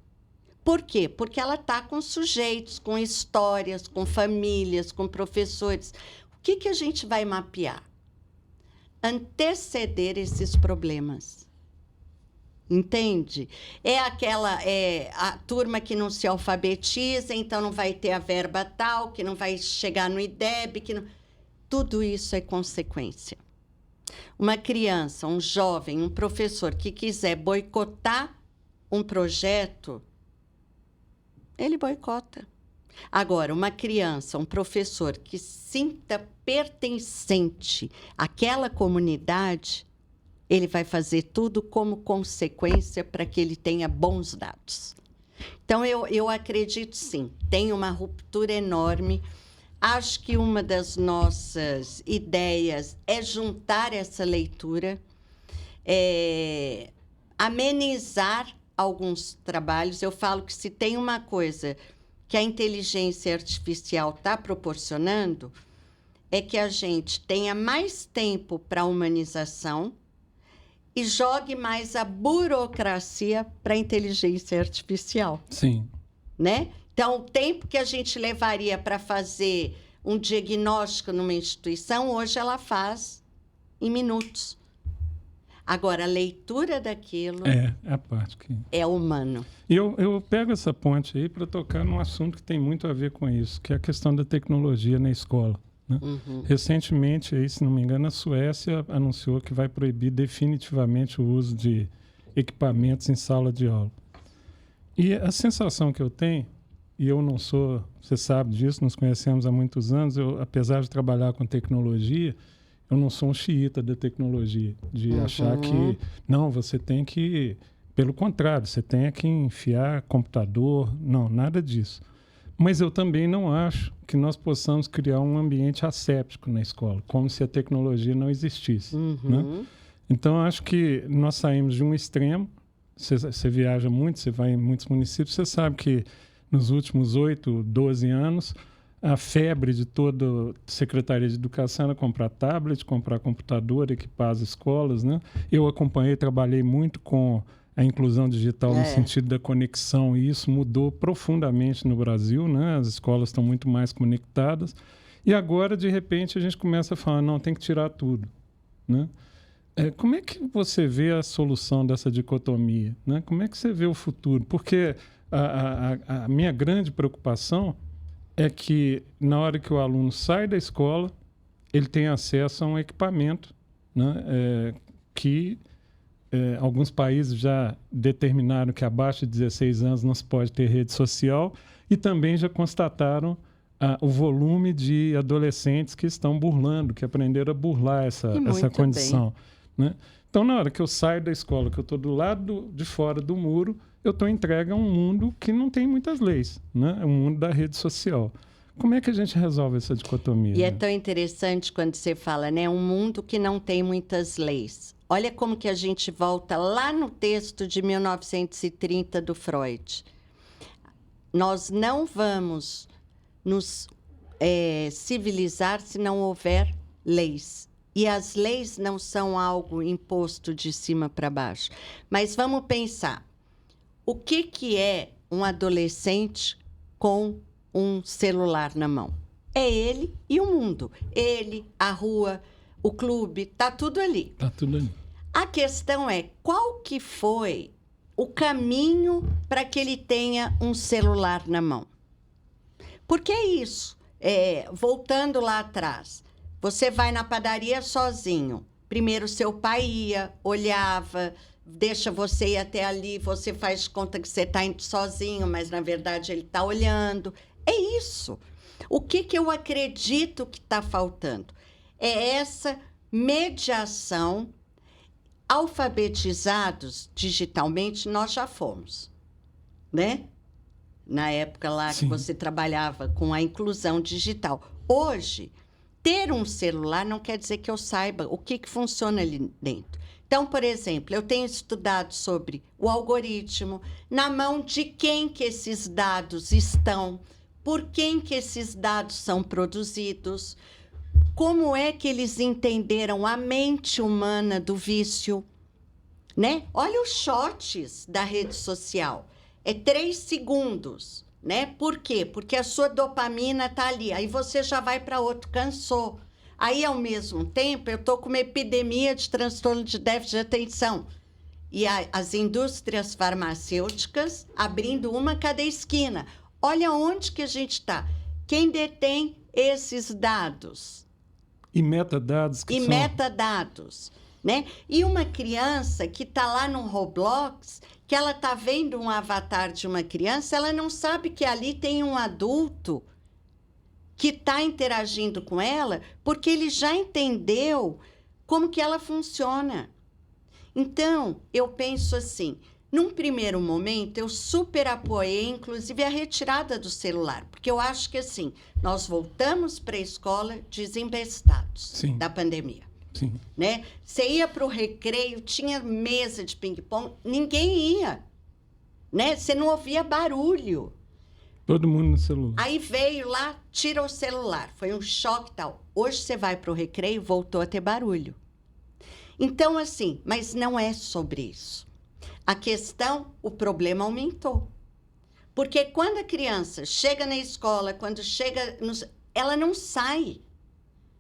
Por quê? Porque ela está com sujeitos, com histórias, com famílias, com professores. O que a gente vai mapear? Anteceder esses problemas. Entende? É a turma que não se alfabetiza, então não vai ter a verba tal, que não vai chegar no IDEB, tudo isso é consequência. Uma criança, um jovem, um professor que quiser boicotar um projeto, ele boicota. Agora, uma criança, um professor que sinta pertencente àquela comunidade, ele vai fazer tudo como consequência para que ele tenha bons dados. Então, eu acredito, sim, tem uma ruptura enorme. Acho que uma das nossas ideias é juntar essa leitura, amenizar alguns trabalhos. Eu falo que se tem uma coisa que a inteligência artificial está proporcionando, é que a gente tenha mais tempo para a humanização e jogue mais a burocracia para a inteligência artificial. Sim. Né? Então, o tempo que a gente levaria para fazer um diagnóstico numa instituição, hoje ela faz em minutos. Agora, a leitura daquilo é a parte que é humano. E eu pego essa ponte aí para tocar num assunto que tem muito a ver com isso, que é a questão da tecnologia na escola. Né? Uhum. Recentemente, aí, se não me engano, a Suécia anunciou que vai proibir definitivamente o uso de equipamentos em sala de aula. E a sensação que eu tenho, e eu não sou, você sabe disso, nos conhecemos há muitos anos, apesar de trabalhar com tecnologia, eu não sou um xiita da tecnologia, de achar que, não, você tem que, pelo contrário, você tem que enfiar computador, não, nada disso. Mas eu também não acho que nós possamos criar um ambiente asséptico na escola, como se a tecnologia não existisse. Né? Então, acho que nós saímos de um extremo, você viaja muito, você vai em muitos municípios, você sabe que nos últimos 8, 12 anos, a febre de toda a Secretaria de Educação era comprar tablet, comprar computador, equipar as escolas, né? Eu trabalhei muito com a inclusão digital no sentido da conexão, e isso mudou profundamente no Brasil, né? As escolas estão muito mais conectadas. E agora, de repente, a gente começa a falar, não, tem que tirar tudo, né? Como é que você vê a solução dessa dicotomia, né? Como é que você vê o futuro? Porque a minha grande preocupação é que, na hora que o aluno sai da escola, ele tem acesso a um equipamento, né? Que alguns países já determinaram que abaixo de 16 anos não se pode ter rede social, e também já constataram o volume de adolescentes que estão burlando, que aprenderam a burlar essa condição, né? Então, na hora que eu saio da escola, que eu estou do lado de fora do muro, eu estou entregue a um mundo que não tem muitas leis, né? É um mundo da rede social. Como é que a gente resolve essa dicotomia? E é tão interessante quando você fala, né? Um mundo que não tem muitas leis. Olha como que a gente volta lá no texto de 1930 do Freud. Nós não vamos nos civilizar se não houver leis. E as leis não são algo imposto de cima para baixo. Mas vamos pensar, o que é um adolescente com um celular na mão? É ele e o mundo. Ele, a rua, o clube, tá tudo ali. Tá tudo ali. A questão é, qual que foi o caminho para que ele tenha um celular na mão? Porque é isso. Voltando lá atrás, você vai na padaria sozinho. Primeiro seu pai ia, olhava, deixa você ir até ali, você faz conta que você está indo sozinho, mas na verdade ele está olhando. É isso. O que eu acredito que está faltando? É essa mediação. Alfabetizados digitalmente, nós já fomos, né? Na época lá que você trabalhava com a inclusão digital. Hoje, ter um celular não quer dizer que eu saiba o que funciona ali dentro. Então, por exemplo, eu tenho estudado sobre o algoritmo, na mão de quem que esses dados estão, por quem que esses dados são produzidos, como é que eles entenderam a mente humana do vício, né? Olha os shots da rede social. 3 segundos, né? Por quê? Porque a sua dopamina está ali. Aí você já vai para outro, cansou. Aí, ao mesmo tempo, eu estou com uma epidemia de transtorno de déficit de atenção. E as indústrias farmacêuticas abrindo uma a cada esquina. Olha onde que a gente está. Quem detém esses dados? E metadados. Metadados, né? E uma criança que está lá no Roblox, que ela está vendo um avatar de uma criança, ela não sabe que ali tem um adulto que está interagindo com ela, porque ele já entendeu como que ela funciona. Então, eu penso assim, num primeiro momento, eu super apoiei, inclusive, a retirada do celular, porque eu acho que, assim, nós voltamos para a escola desembestados da pandemia. Sim. Né? Você ia para o recreio, tinha mesa de ping-pong, ninguém ia. Né? Você não ouvia barulho. Todo mundo no celular. Aí veio lá, tira o celular. Foi um choque e tal. Hoje você vai para o recreio, voltou a ter barulho. Então, assim, mas não é sobre isso. A questão, o problema aumentou. Porque quando a criança chega na escola, quando chega... ela não sai.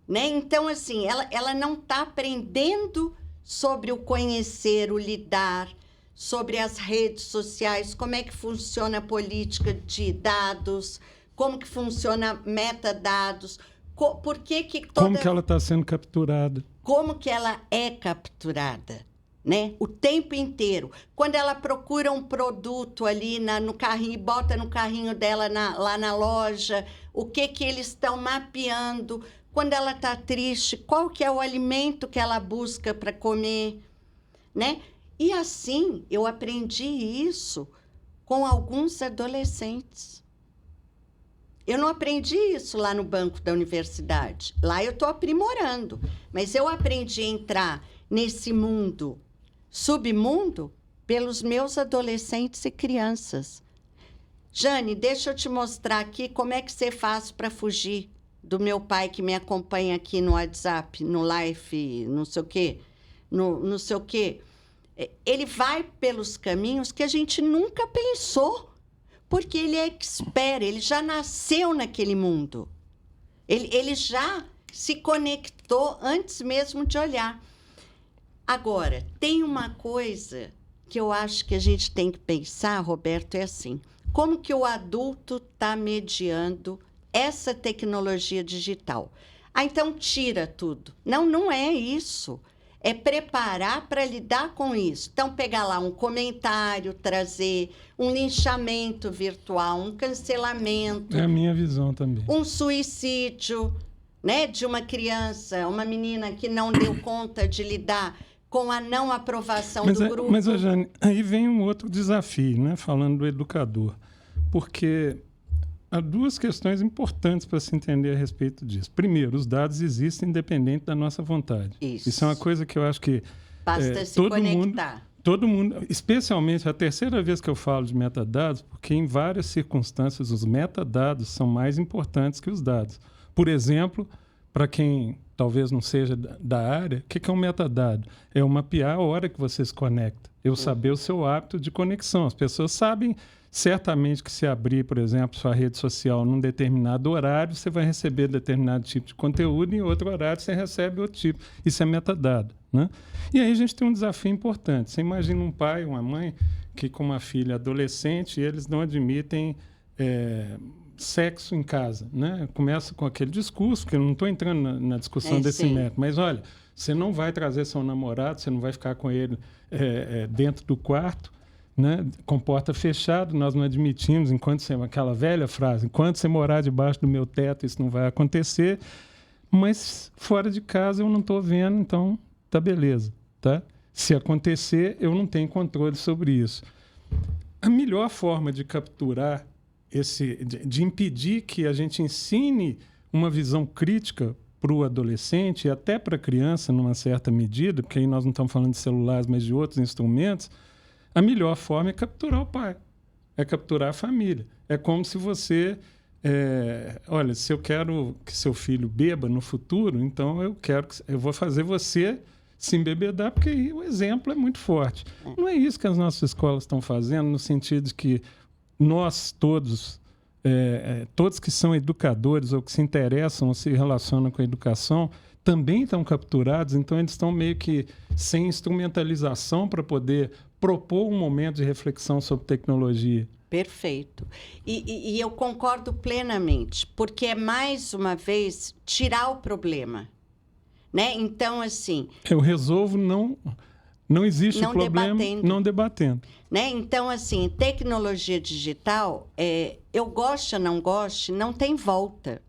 Né? Então, assim, ela não está aprendendo sobre o conhecer, o lidar, sobre as redes sociais, como é que funciona a política de dados, como que funciona metadados, por que como que ela está sendo capturada. Como que ela é capturada, né? O tempo inteiro. Quando ela procura um produto ali no carrinho, bota no carrinho dela lá na loja, o que eles estão mapeando. Quando ela está triste, qual que é o alimento que ela busca para comer, né? E assim, eu aprendi isso com alguns adolescentes. Eu não aprendi isso lá no banco da universidade. Lá eu estou aprimorando. Mas eu aprendi a entrar nesse mundo, submundo, pelos meus adolescentes e crianças. Jane, deixa eu te mostrar aqui como é que você faz para fugir do meu pai que me acompanha aqui no WhatsApp, no Live, não sei o quê, não sei o quê. Ele vai pelos caminhos que a gente nunca pensou, porque ele é expert, ele já nasceu naquele mundo. Ele já se conectou antes mesmo de olhar. Agora, tem uma coisa que eu acho que a gente tem que pensar, Roberto, é assim: como que o adulto está mediando essa tecnologia digital? Então tira tudo. Não é isso. É preparar para lidar com isso. Então, pegar lá um comentário, trazer um linchamento virtual, um cancelamento. É a minha visão também. Um suicídio, né, de uma criança, uma menina que não deu conta de lidar com a não aprovação do grupo. Mas, Jane, aí vem um outro desafio, né, falando do educador. Porque há duas questões importantes para se entender a respeito disso. Primeiro, os dados existem independente da nossa vontade. Isso é uma coisa que eu acho que basta se conectar. Todo mundo, especialmente a terceira vez que eu falo de metadados, porque em várias circunstâncias os metadados são mais importantes que os dados. Por exemplo, para quem talvez não seja da área, o que é um metadado? É eu mapear a hora que você se conecta, eu saber o seu hábito de conexão. As pessoas sabem certamente que se abrir, por exemplo, sua rede social num determinado horário, você vai receber determinado tipo de conteúdo e em outro horário você recebe outro tipo. Isso é metadado, né? E aí a gente tem um desafio importante. Você imagina um pai, uma mãe, que com uma filha adolescente, eles não admitem sexo em casa, né? Começa com aquele discurso, que eu não estou entrando na discussão desse método, mas olha, você não vai trazer seu namorado, você não vai ficar com ele dentro do quarto, né? Com porta fechada, nós não admitimos, aquela velha frase, enquanto você morar debaixo do meu teto, isso não vai acontecer, mas fora de casa eu não estou vendo, então tá beleza, tá? Se acontecer, eu não tenho controle sobre isso. A melhor forma de capturar de impedir que a gente ensine uma visão crítica para o adolescente e até para a criança, numa certa medida, porque aí nós não estamos falando de celulares, mas de outros instrumentos, a melhor forma é capturar o pai, é capturar a família. É como se você... olha, se eu quero que seu filho beba no futuro, então eu vou fazer você se embebedar, porque aí o exemplo é muito forte. Não é isso que as nossas escolas estão fazendo, no sentido de que nós todos, todos que são educadores ou que se interessam ou se relacionam com a educação, também estão capturados, então eles estão meio que sem instrumentalização para poder propor um momento de reflexão sobre tecnologia. Perfeito. E eu concordo plenamente, porque é, mais uma vez, tirar o problema. Né? Então, assim... Eu resolvo não existe não problema debatendo. Não debatendo. Né? Então, assim, tecnologia digital, eu goste ou não goste, não tem volta.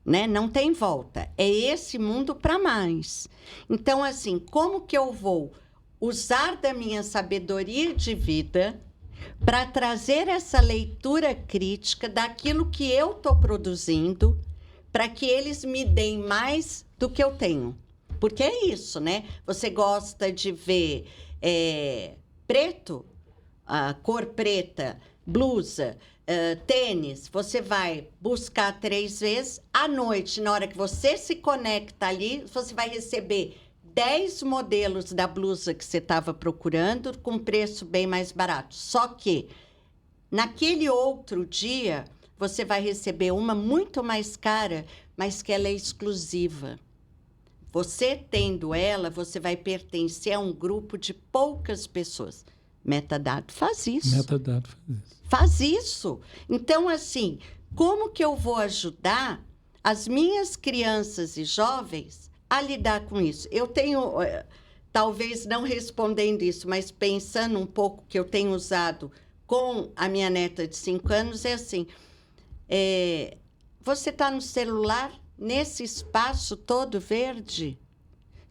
Né? Não tem volta. É esse mundo para mais. Então, assim, como que eu vou usar da minha sabedoria de vida para trazer essa leitura crítica daquilo que eu estou produzindo, para que eles me deem mais do que eu tenho? Porque é isso, né? Você gosta de ver preto, a cor preta, blusa, tênis, você vai buscar 3 vezes. À noite, na hora que você se conecta ali, você vai receber 10 modelos da blusa que você estava procurando com preço bem mais barato. Só que, naquele outro dia, você vai receber uma muito mais cara, mas que ela é exclusiva. Você tendo ela, você vai pertencer a um grupo de poucas pessoas. Metadado faz isso. Metadado faz isso. Faz isso. Então, assim, como que eu vou ajudar as minhas crianças e jovens a lidar com isso? Eu tenho, talvez não respondendo isso, mas pensando um pouco que eu tenho usado com a minha neta de 5 anos, é assim, você está no celular, nesse espaço todo verde?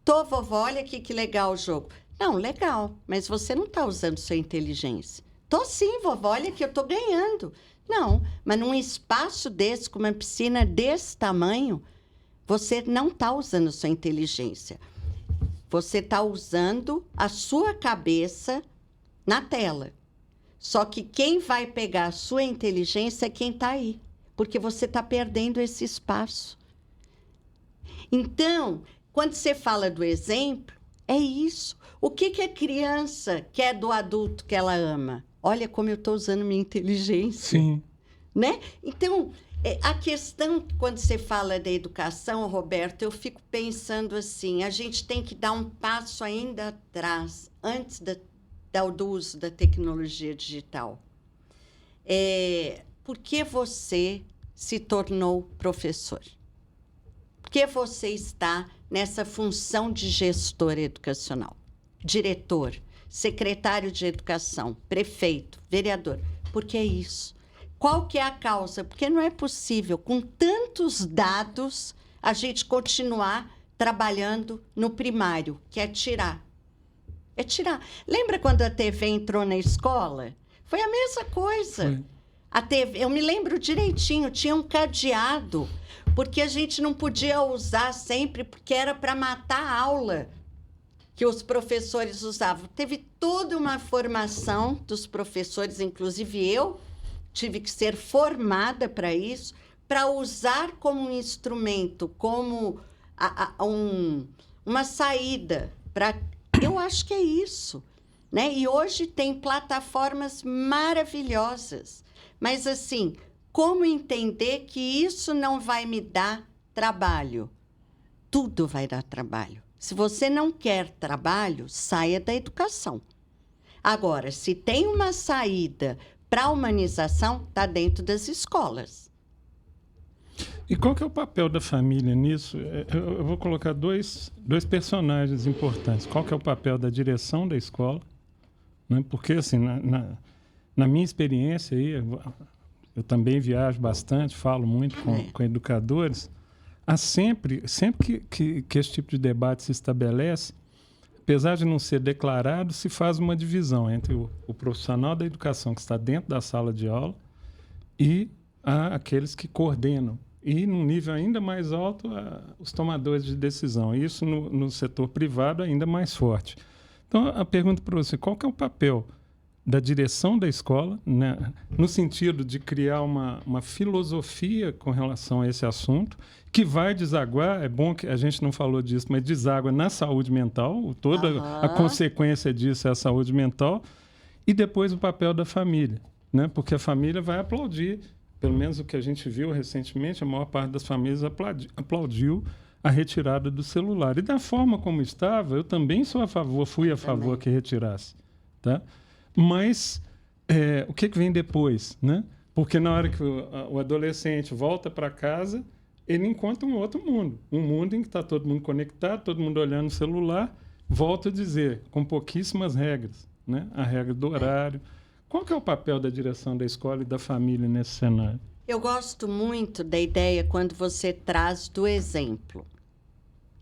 Tô, vovó, olha aqui que legal o jogo. Não, legal, mas você não está usando sua inteligência. Tô sim, vovó, olha que eu tô ganhando. Não, mas num espaço desse, com uma piscina desse tamanho, você não está usando sua inteligência. Você está usando a sua cabeça na tela. Só que quem vai pegar a sua inteligência é quem está aí, porque você está perdendo esse espaço. Então, quando você fala do exemplo, é isso. O que a criança quer do adulto que ela ama? Olha como eu estou usando minha inteligência. Sim. Né? Então, a questão, quando você fala da educação, Roberto, eu fico pensando assim, a gente tem que dar um passo ainda atrás, antes do uso da tecnologia digital. Por que você se tornou professor? Por que você está nessa função de gestor educacional? Diretor, secretário de educação, prefeito, vereador. Por que isso? Qual que é a causa? Porque não é possível, com tantos dados, a gente continuar trabalhando no primário, que é tirar. É tirar. Lembra quando a TV entrou na escola? Foi a mesma coisa. Foi. A TV, eu me lembro direitinho, tinha um cadeado, porque a gente não podia usar sempre, porque era para matar a aula que os professores usavam. Teve toda uma formação dos professores, inclusive eu, tive que ser formada para isso, para usar como um instrumento, como uma saída. Eu acho que é isso. Né? E hoje tem plataformas maravilhosas. Mas, assim, como entender que isso não vai me dar trabalho? Tudo vai dar trabalho. Se você não quer trabalho, saia da educação. Agora, se tem uma saída para a humanização, está dentro das escolas. E qual que é o papel da família nisso? Eu vou colocar dois personagens importantes. Qual que é o papel da direção da escola? Né? Porque, assim, na minha experiência, aí, eu também viajo bastante, falo muito com educadores. Há sempre que esse tipo de debate se estabelece, apesar de não ser declarado, se faz uma divisão entre o profissional da educação que está dentro da sala de aula e aqueles que coordenam. E, num nível ainda mais alto, os tomadores de decisão. Isso, no setor privado, ainda mais forte. Então, a pergunta para você, qual que é o papel da direção da escola, né, no sentido de criar uma filosofia com relação a esse assunto, que vai desaguar, é bom que a gente não falou disso, mas deságua na saúde mental, toda a consequência disso é a saúde mental, e depois o papel da família, né, porque a família vai aplaudir, pelo menos o que a gente viu recentemente, a maior parte das famílias aplaudiu a retirada do celular. E da forma como estava, eu também fui a favor que retirasse, tá? Mas o que vem depois, né? Porque na hora que o adolescente volta para casa, ele encontra um outro mundo. Um mundo em que está todo mundo conectado, todo mundo olhando o celular. Volto a dizer, com pouquíssimas regras, né? A regra do horário. Qual que é o papel da direção da escola e da família nesse cenário? Eu gosto muito da ideia quando você traz do exemplo.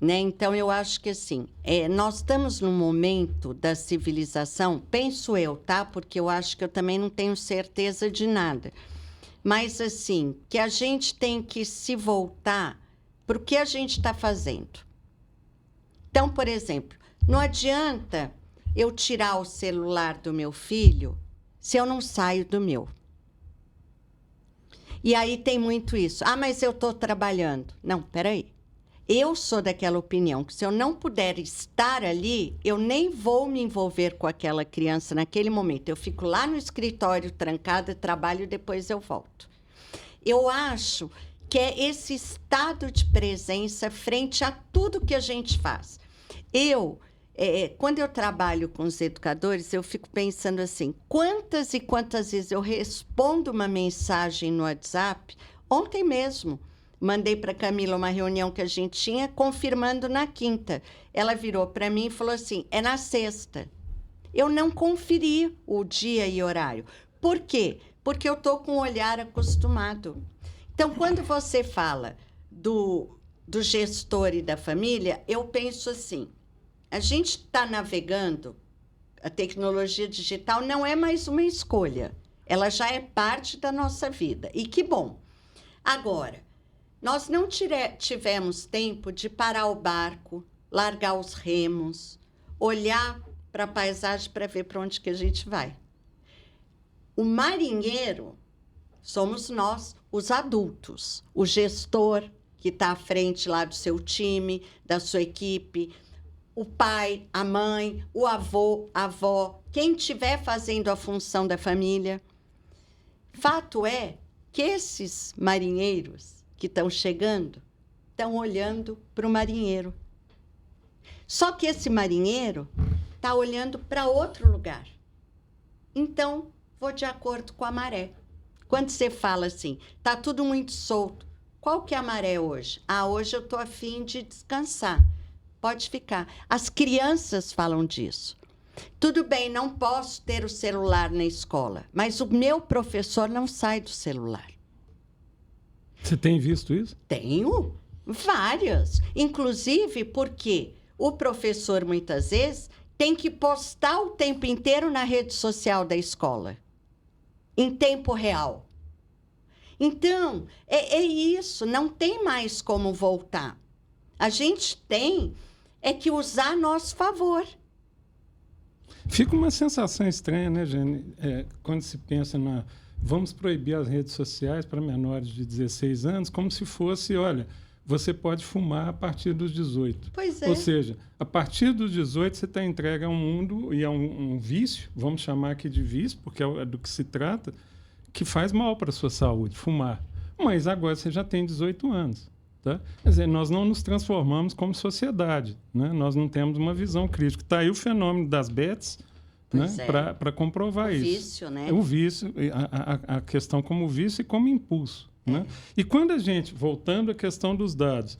Né? Então, eu acho que, assim, nós estamos num momento da civilização, penso eu, tá? Porque eu acho que eu também não tenho certeza de nada. Mas, assim, que a gente tem que se voltar para o que a gente está fazendo. Então, por exemplo, não adianta eu tirar o celular do meu filho se eu não saio do meu. E aí tem muito isso. Ah, mas eu estou trabalhando. Não, peraí. Eu sou daquela opinião que se eu não puder estar ali, eu nem vou me envolver com aquela criança naquele momento. Eu fico lá no escritório trancada, trabalho e depois eu volto. Eu acho que é esse estado de presença frente a tudo que a gente faz. Quando eu trabalho com os educadores, eu fico pensando assim, quantas e quantas vezes eu respondo uma mensagem no WhatsApp, ontem mesmo, mandei para a Camila uma reunião que a gente tinha, confirmando na quinta. Ela virou para mim e falou assim, é na sexta. Eu não conferi o dia e horário. Por quê? Porque eu estou com o olhar acostumado. Então, quando você fala do gestor e da família, eu penso assim, a gente está navegando, a tecnologia digital não é mais uma escolha. Ela já é parte da nossa vida. E que bom. Agora, nós não tivemos tempo de parar o barco, largar os remos, olhar para a paisagem para ver para onde que a gente vai. O marinheiro somos nós, os adultos, o gestor que está à frente lá do seu time, da sua equipe, o pai, a mãe, o avô, a avó, quem estiver fazendo a função da família. Fato é que esses marinheiros que estão chegando estão olhando para o marinheiro. Só que esse marinheiro está olhando para outro lugar. Então, vou de acordo com a maré. Quando você fala assim, está tudo muito solto, qual que é a maré hoje? Hoje eu estou a fim de descansar. Pode ficar. As crianças falam disso. Tudo bem, não posso ter o celular na escola, mas o meu professor não sai do celular. Você tem visto isso? Tenho várias. Inclusive porque o professor, muitas vezes, tem que postar o tempo inteiro na rede social da escola, em tempo real. Então, é isso, não tem mais como voltar. A gente tem que usar a nosso favor. Fica uma sensação estranha, né, Jane? Quando se pensa vamos proibir as redes sociais para menores de 16 anos, como se fosse, olha, você pode fumar a partir dos 18. Pois é. Ou seja, a partir dos 18 você está entregue a um mundo e a um vício, vamos chamar aqui de vício, porque é do que se trata, que faz mal para a sua saúde, fumar. Mas agora você já tem 18 anos. Tá? Quer dizer, nós não nos transformamos como sociedade, né? Nós não temos uma visão crítica. Está aí o fenômeno das bets, né? Para comprovar isso. O vício, né? O vício, a questão como vício e como impulso. Né? E quando a gente, voltando à questão dos dados,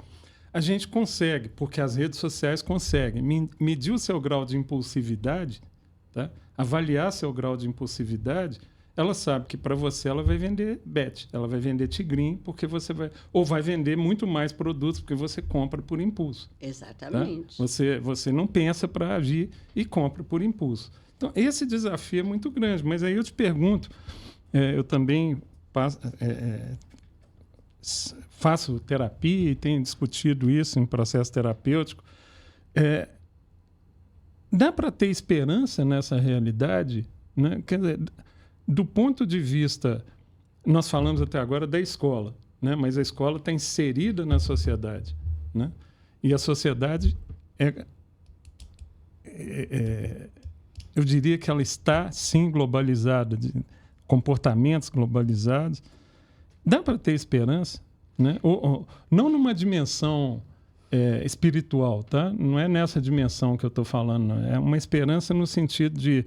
a gente consegue, porque as redes sociais conseguem medir o seu grau de impulsividade, tá? Avaliar seu grau de impulsividade, ela sabe que para você ela vai vender bet, ela vai vender tigrinho, porque você vai vender muito mais produtos, porque você compra por impulso. Exatamente. Tá? Você não pensa para agir e compra por impulso. Então, esse desafio é muito grande. Mas aí eu te pergunto, eu também faço terapia e tenho discutido isso em processo terapêutico. Dá para ter esperança nessa realidade? Né? Quer dizer, do ponto de vista, nós falamos até agora da escola, né? Mas a escola está inserida na sociedade, né? E a sociedade eu diria que ela está, sim, globalizada, de comportamentos globalizados. Dá para ter esperança, né? Não numa dimensão espiritual, tá? Não é nessa dimensão que eu estou falando, não. É uma esperança no sentido de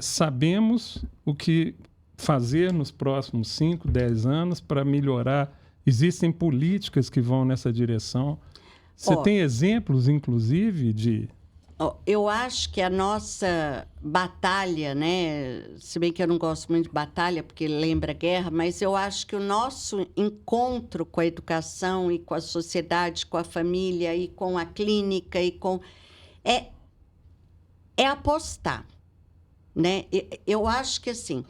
sabemos o que fazer nos próximos 5, 10 anos para melhorar. Existem políticas que vão nessa direção. Você tem exemplos, inclusive, de... Eu acho que a nossa batalha, né? Se bem que eu não gosto muito de batalha, porque lembra guerra, mas eu acho que o nosso encontro com a educação e com a sociedade, com a família e com a clínica e com... é apostar. Né? Eu acho que, assim,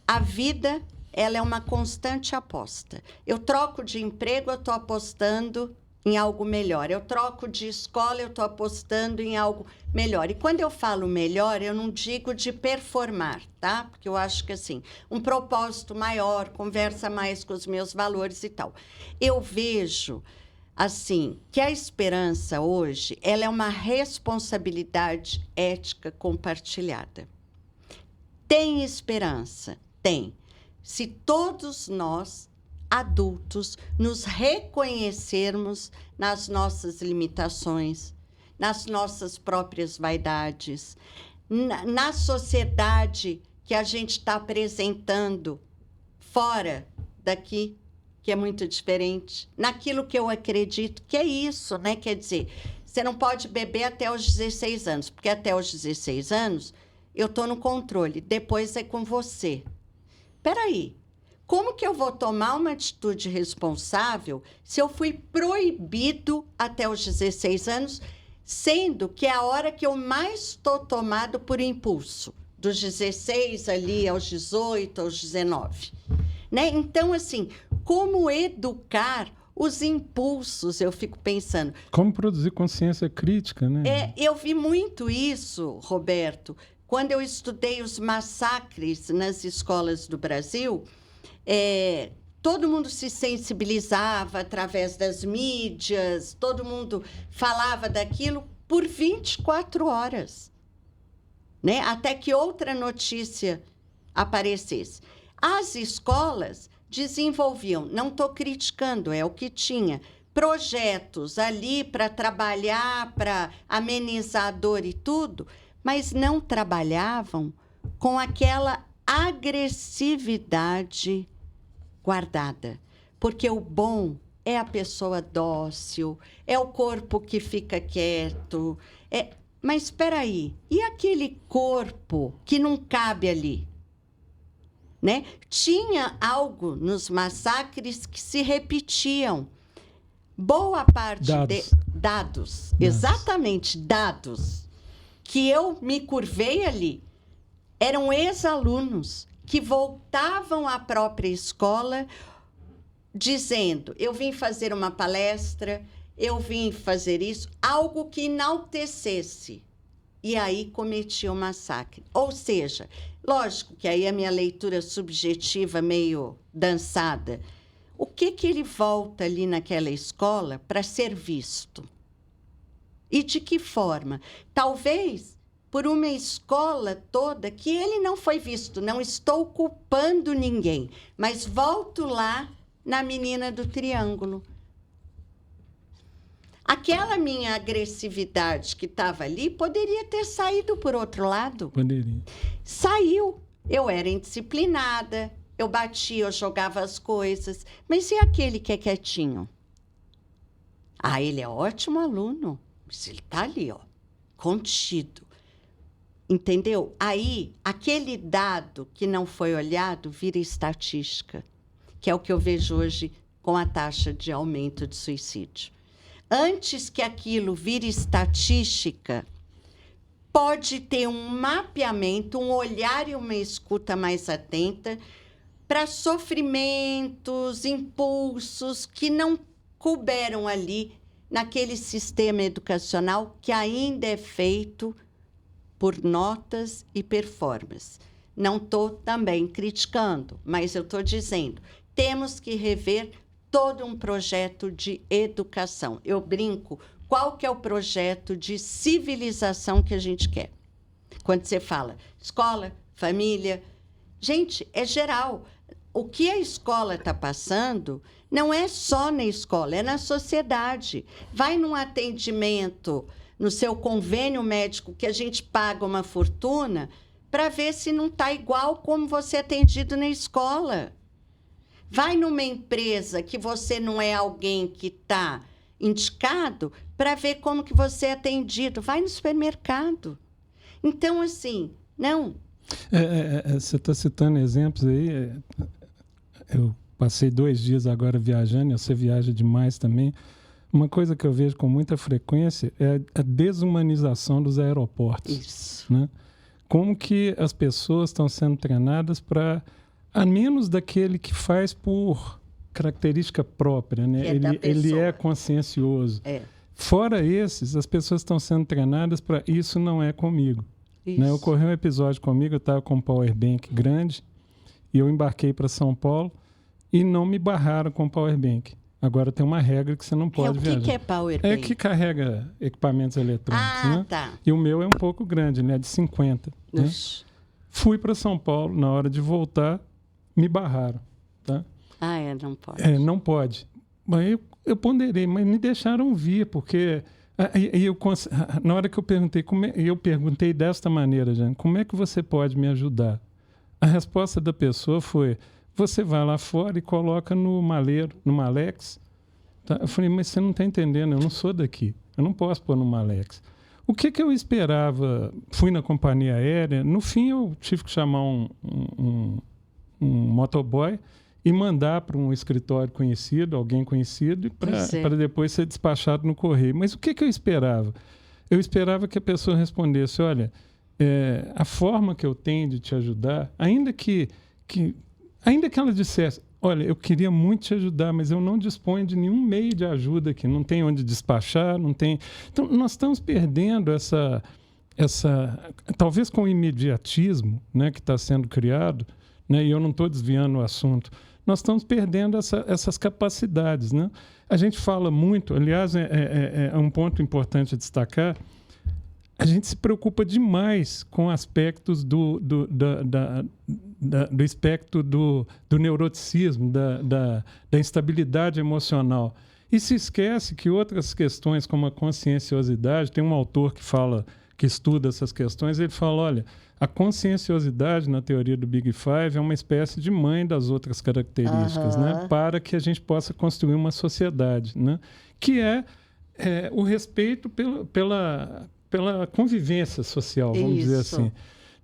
a vida ela é uma constante aposta. Eu troco de emprego, eu estou apostando em algo melhor. Eu troco de escola, eu estou apostando em algo melhor. E quando eu falo melhor, eu não digo de performar, tá? Porque eu acho que, assim, um propósito maior, conversa mais com os meus valores e tal. Eu vejo, assim, que a esperança hoje, ela é uma responsabilidade ética compartilhada. Tem esperança? Tem. Se todos nós, adultos, nos reconhecermos nas nossas limitações, nas nossas próprias vaidades, na sociedade que a gente está apresentando fora daqui, que é muito diferente, naquilo que eu acredito que é isso, né? Quer dizer, você não pode beber até os 16 anos, porque até os 16 anos... eu estou no controle, depois é com você. Espera aí, como que eu vou tomar uma atitude responsável se eu fui proibido até os 16 anos, sendo que é a hora que eu mais estou tomado por impulso, dos 16 ali aos 18, aos 19. Né? Então, assim, como educar os impulsos, eu fico pensando. Como produzir consciência crítica, né? Eu vi muito isso, Roberto, quando eu estudei os massacres nas escolas do Brasil, todo mundo se sensibilizava através das mídias, todo mundo falava daquilo por 24 horas, né? Até que outra notícia aparecesse. As escolas desenvolviam, não estou criticando, é o que tinha, projetos ali para trabalhar, para amenizar a dor e tudo, mas não trabalhavam com aquela agressividade guardada. Porque o bom é a pessoa dócil, é o corpo que fica quieto. Mas espera aí, e aquele corpo que não cabe ali? Né? Tinha algo nos massacres que se repetiam. Boa parte dados, exatamente, dados, que eu me curvei ali, eram ex-alunos que voltavam à própria escola dizendo, eu vim fazer uma palestra, eu vim fazer isso, algo que enaltecesse. E aí cometia o massacre. Ou seja, lógico que aí a minha leitura subjetiva meio dançada. O que ele volta ali naquela escola para ser visto? E de que forma? Talvez por uma escola toda que ele não foi visto. Não estou culpando ninguém, mas volto lá na menina do triângulo. Aquela minha agressividade que estava ali poderia ter saído por outro lado. Poderia. Saiu. Eu era indisciplinada, eu batia, eu jogava as coisas. Mas e aquele que é quietinho? Ah, ele é ótimo aluno. Mas ele está ali, ó, contido. Entendeu? Aí, aquele dado que não foi olhado vira estatística, que é o que eu vejo hoje com a taxa de aumento de suicídio. Antes que aquilo vire estatística, pode ter um mapeamento, um olhar e uma escuta mais atenta para sofrimentos, impulsos que não couberam ali naquele sistema educacional que ainda é feito por notas e performance. Não estou também criticando, mas eu estou dizendo, temos que rever todo um projeto de educação. Eu brinco, qual que é o projeto de civilização que a gente quer? Quando você fala escola, família, gente, é geral. O que a escola está passando não é só na escola, é na sociedade. Vai num atendimento, no seu convênio médico, que a gente paga uma fortuna, para ver se não está igual como você é atendido na escola. Vai numa empresa que você não é alguém que está indicado para ver como que você é atendido. Vai no supermercado. Então, assim, não. Você está citando exemplos aí. Eu passei 2 dias agora viajando, você viaja demais também. Uma coisa que eu vejo com muita frequência é a desumanização dos aeroportos. Isso. Né? Como que as pessoas estão sendo treinadas para... A menos daquele que faz por característica própria, né? Ele é consciencioso. Fora esses, as pessoas estão sendo treinadas para isso não é comigo. Né? Ocorreu um episódio comigo, eu estava com um powerbank grande e eu embarquei para São Paulo e não me barraram com o powerbank. Agora tem uma regra que você não pode viajar. O que é powerbank? É que carrega equipamentos eletrônicos. Né? Tá. E o meu é um pouco grande, né? De 50. Né? Fui para São Paulo, na hora de voltar, me barraram, tá? Não pode. Não pode. Mas eu ponderei, mas me deixaram vir, porque... na hora que eu perguntei, eu perguntei desta maneira, Jane, como é que você pode me ajudar? A resposta da pessoa foi, você vai lá fora e coloca no maleiro, no Malex. Tá? Eu falei, mas você não está entendendo, eu não sou daqui, eu não posso pôr no Malex. O que eu esperava? Fui na companhia aérea, no fim eu tive que chamar um motoboy e mandar para um escritório conhecido, alguém conhecido, para depois ser despachado no correio. Mas o que eu esperava? Eu esperava que a pessoa respondesse, olha, a forma que eu tenho de te ajudar, ainda que ela dissesse, olha, eu queria muito te ajudar, mas eu não disponho de nenhum meio de ajuda aqui, não tem onde despachar, não tem... Então, nós estamos perdendo talvez com o imediatismo, né, que está sendo criado, né, e eu não estou desviando o assunto, nós estamos perdendo essas capacidades, né? A gente fala muito, aliás, é um ponto importante a destacar, a gente se preocupa demais com aspectos do espectro do neuroticismo, da instabilidade emocional. E se esquece que outras questões, como a conscienciosidade, tem um autor que estuda essas questões, ele fala, olha, a conscienciosidade, na teoria do Big Five, é uma espécie de mãe das outras características, né? Para que a gente possa construir uma sociedade, né? Que é o respeito pela convivência social, vamos dizer assim.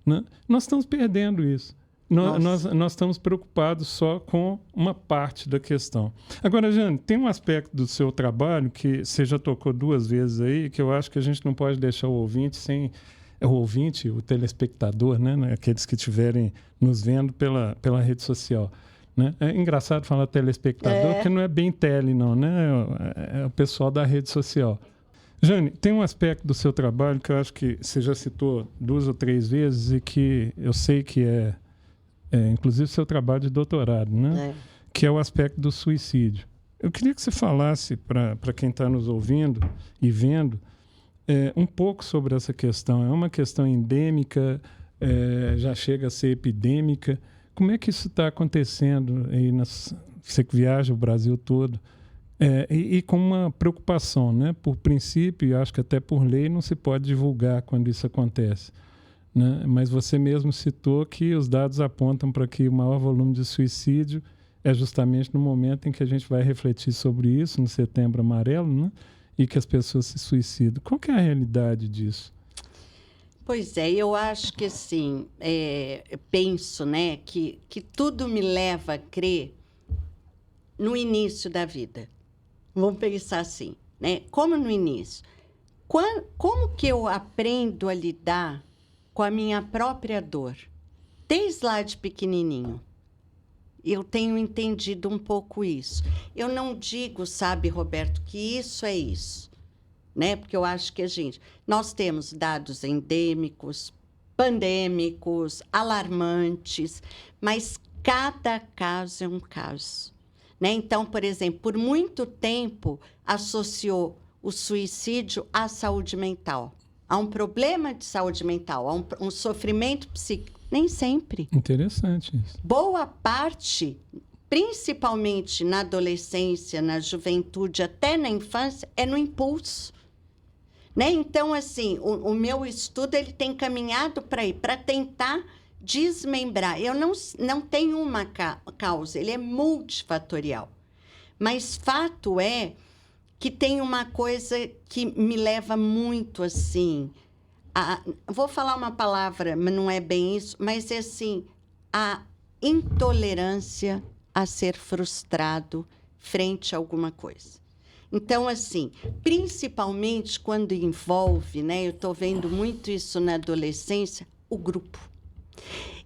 Né? Nós estamos perdendo isso. Nós estamos preocupados só com uma parte da questão. Agora, Jane, tem um aspecto do seu trabalho que você já tocou 2 vezes aí, que eu acho que a gente não pode deixar o ouvinte, o telespectador, né? Aqueles que estiverem nos vendo pela rede social. Né? É engraçado falar telespectador, porque não é bem tele, não, né? É o pessoal da rede social. Jane, tem um aspecto do seu trabalho que eu acho que você já citou 2 ou 3 vezes e que eu sei que inclusive, seu trabalho de doutorado, né? Que é o aspecto do suicídio. Eu queria que você falasse para quem está nos ouvindo e vendo um pouco sobre essa questão. É uma questão endêmica, já chega a ser epidêmica. Como é que isso está acontecendo aí você que viaja o Brasil todo? E com uma preocupação, né? Por princípio, e acho que até por lei, não se pode divulgar quando isso acontece. Né? Mas você mesmo citou que os dados apontam para que o maior volume de suicídio é justamente no momento em que a gente vai refletir sobre isso, no Setembro Amarelo, né? E que as pessoas se suicidam. Qual que é a realidade disso? Pois é, eu acho que assim, penso, né, que tudo me leva a crer no início da vida. Vamos pensar assim, né? Como no início? Como que eu aprendo a lidar com a minha própria dor? Desde lá de pequenininho, eu tenho entendido um pouco isso. Eu não digo, sabe, Roberto, que isso é isso, né? Porque eu acho que nós temos dados endêmicos, pandêmicos, alarmantes, mas cada caso é um caso, né? Então, por exemplo, por muito tempo associou o suicídio à saúde mental. Há um problema de saúde mental, há um sofrimento psíquico. Nem sempre. Interessante isso. Boa parte, principalmente na adolescência, na juventude, até na infância, é no impulso. Né? Então, assim, o meu estudo ele tem caminhado para tentar desmembrar. Eu não tenho uma causa, ele é multifatorial. Mas fato é que tem uma coisa que me leva muito, assim... vou falar uma palavra, mas não é bem isso, mas é assim, a intolerância a ser frustrado frente a alguma coisa. Então, assim, principalmente quando envolve, né, eu estou vendo muito isso na adolescência, o grupo.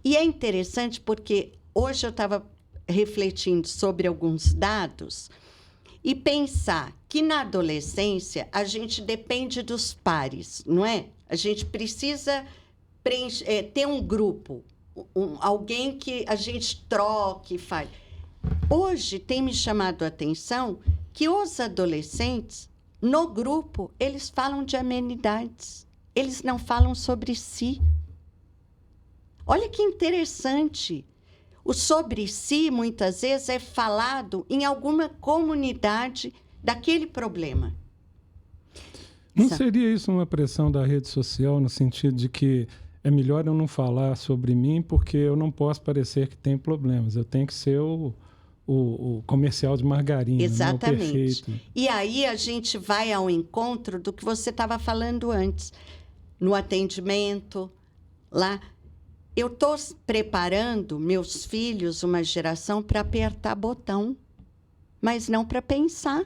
E é interessante porque hoje eu estava refletindo sobre alguns dados e pensar que na adolescência a gente depende dos pares, não é? A gente precisa ter um grupo, alguém que a gente troque e fale. Hoje tem me chamado a atenção que os adolescentes, no grupo, eles falam de amenidades. Eles não falam sobre si. Olha que interessante. O sobre si, muitas vezes, é falado em alguma comunidade daquele problema. Não seria isso uma pressão da rede social, no sentido de que é melhor eu não falar sobre mim porque eu não posso parecer que tem problemas. Eu tenho que ser o comercial de margarina. Exatamente. Né? O perfeito. E aí a gente vai ao encontro do que você estava falando antes. No atendimento, lá. Eu estou preparando meus filhos, uma geração, para apertar botão, mas não para pensar.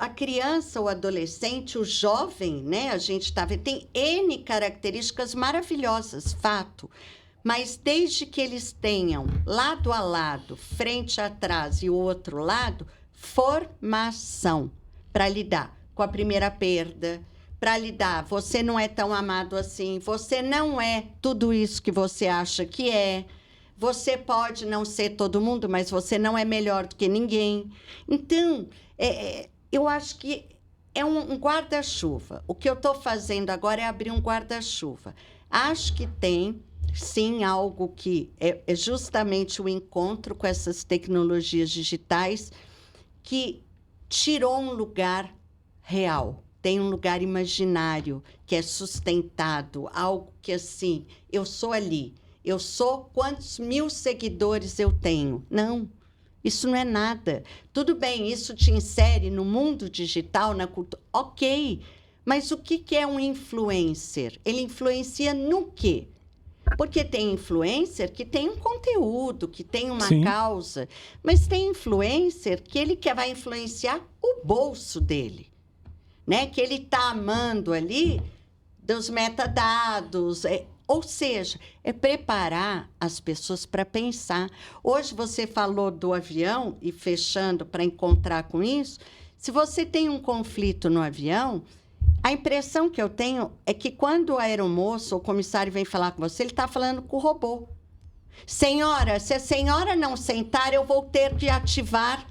A criança, o adolescente, o jovem, né? A gente está vendo, tem N características maravilhosas, fato. Mas desde que eles tenham lado a lado, frente a trás e o outro lado, formação para lidar com a primeira perda, para lidar. Você não é tão amado assim. Você não é tudo isso que você acha que é. Você pode não ser todo mundo, mas você não é melhor do que ninguém. Então, eu acho que é um guarda-chuva. O que eu estou fazendo agora é abrir um guarda-chuva. Acho que tem, sim, algo que é justamente o encontro com essas tecnologias digitais que tirou um lugar real, tem um lugar imaginário que é sustentado, algo que, assim, eu sou ali, eu sou quantos 1000 seguidores eu tenho. Não, isso não é nada. Tudo bem, isso te insere no mundo digital, na cultura, ok, mas o que é um influencer? Ele influencia no quê? Porque tem influencer que tem um conteúdo, que tem uma causa, mas tem influencer que ele vai influenciar o bolso dele, né? Que ele está amando ali dos metadados. Ou seja, é preparar as pessoas para pensar. Hoje você falou do avião, e fechando para encontrar com isso, se você tem um conflito no avião, a impressão que eu tenho é que quando o aeromoço ou o comissário vem falar com você, ele está falando com o robô. Senhora, se a senhora não sentar, eu vou ter de ativar.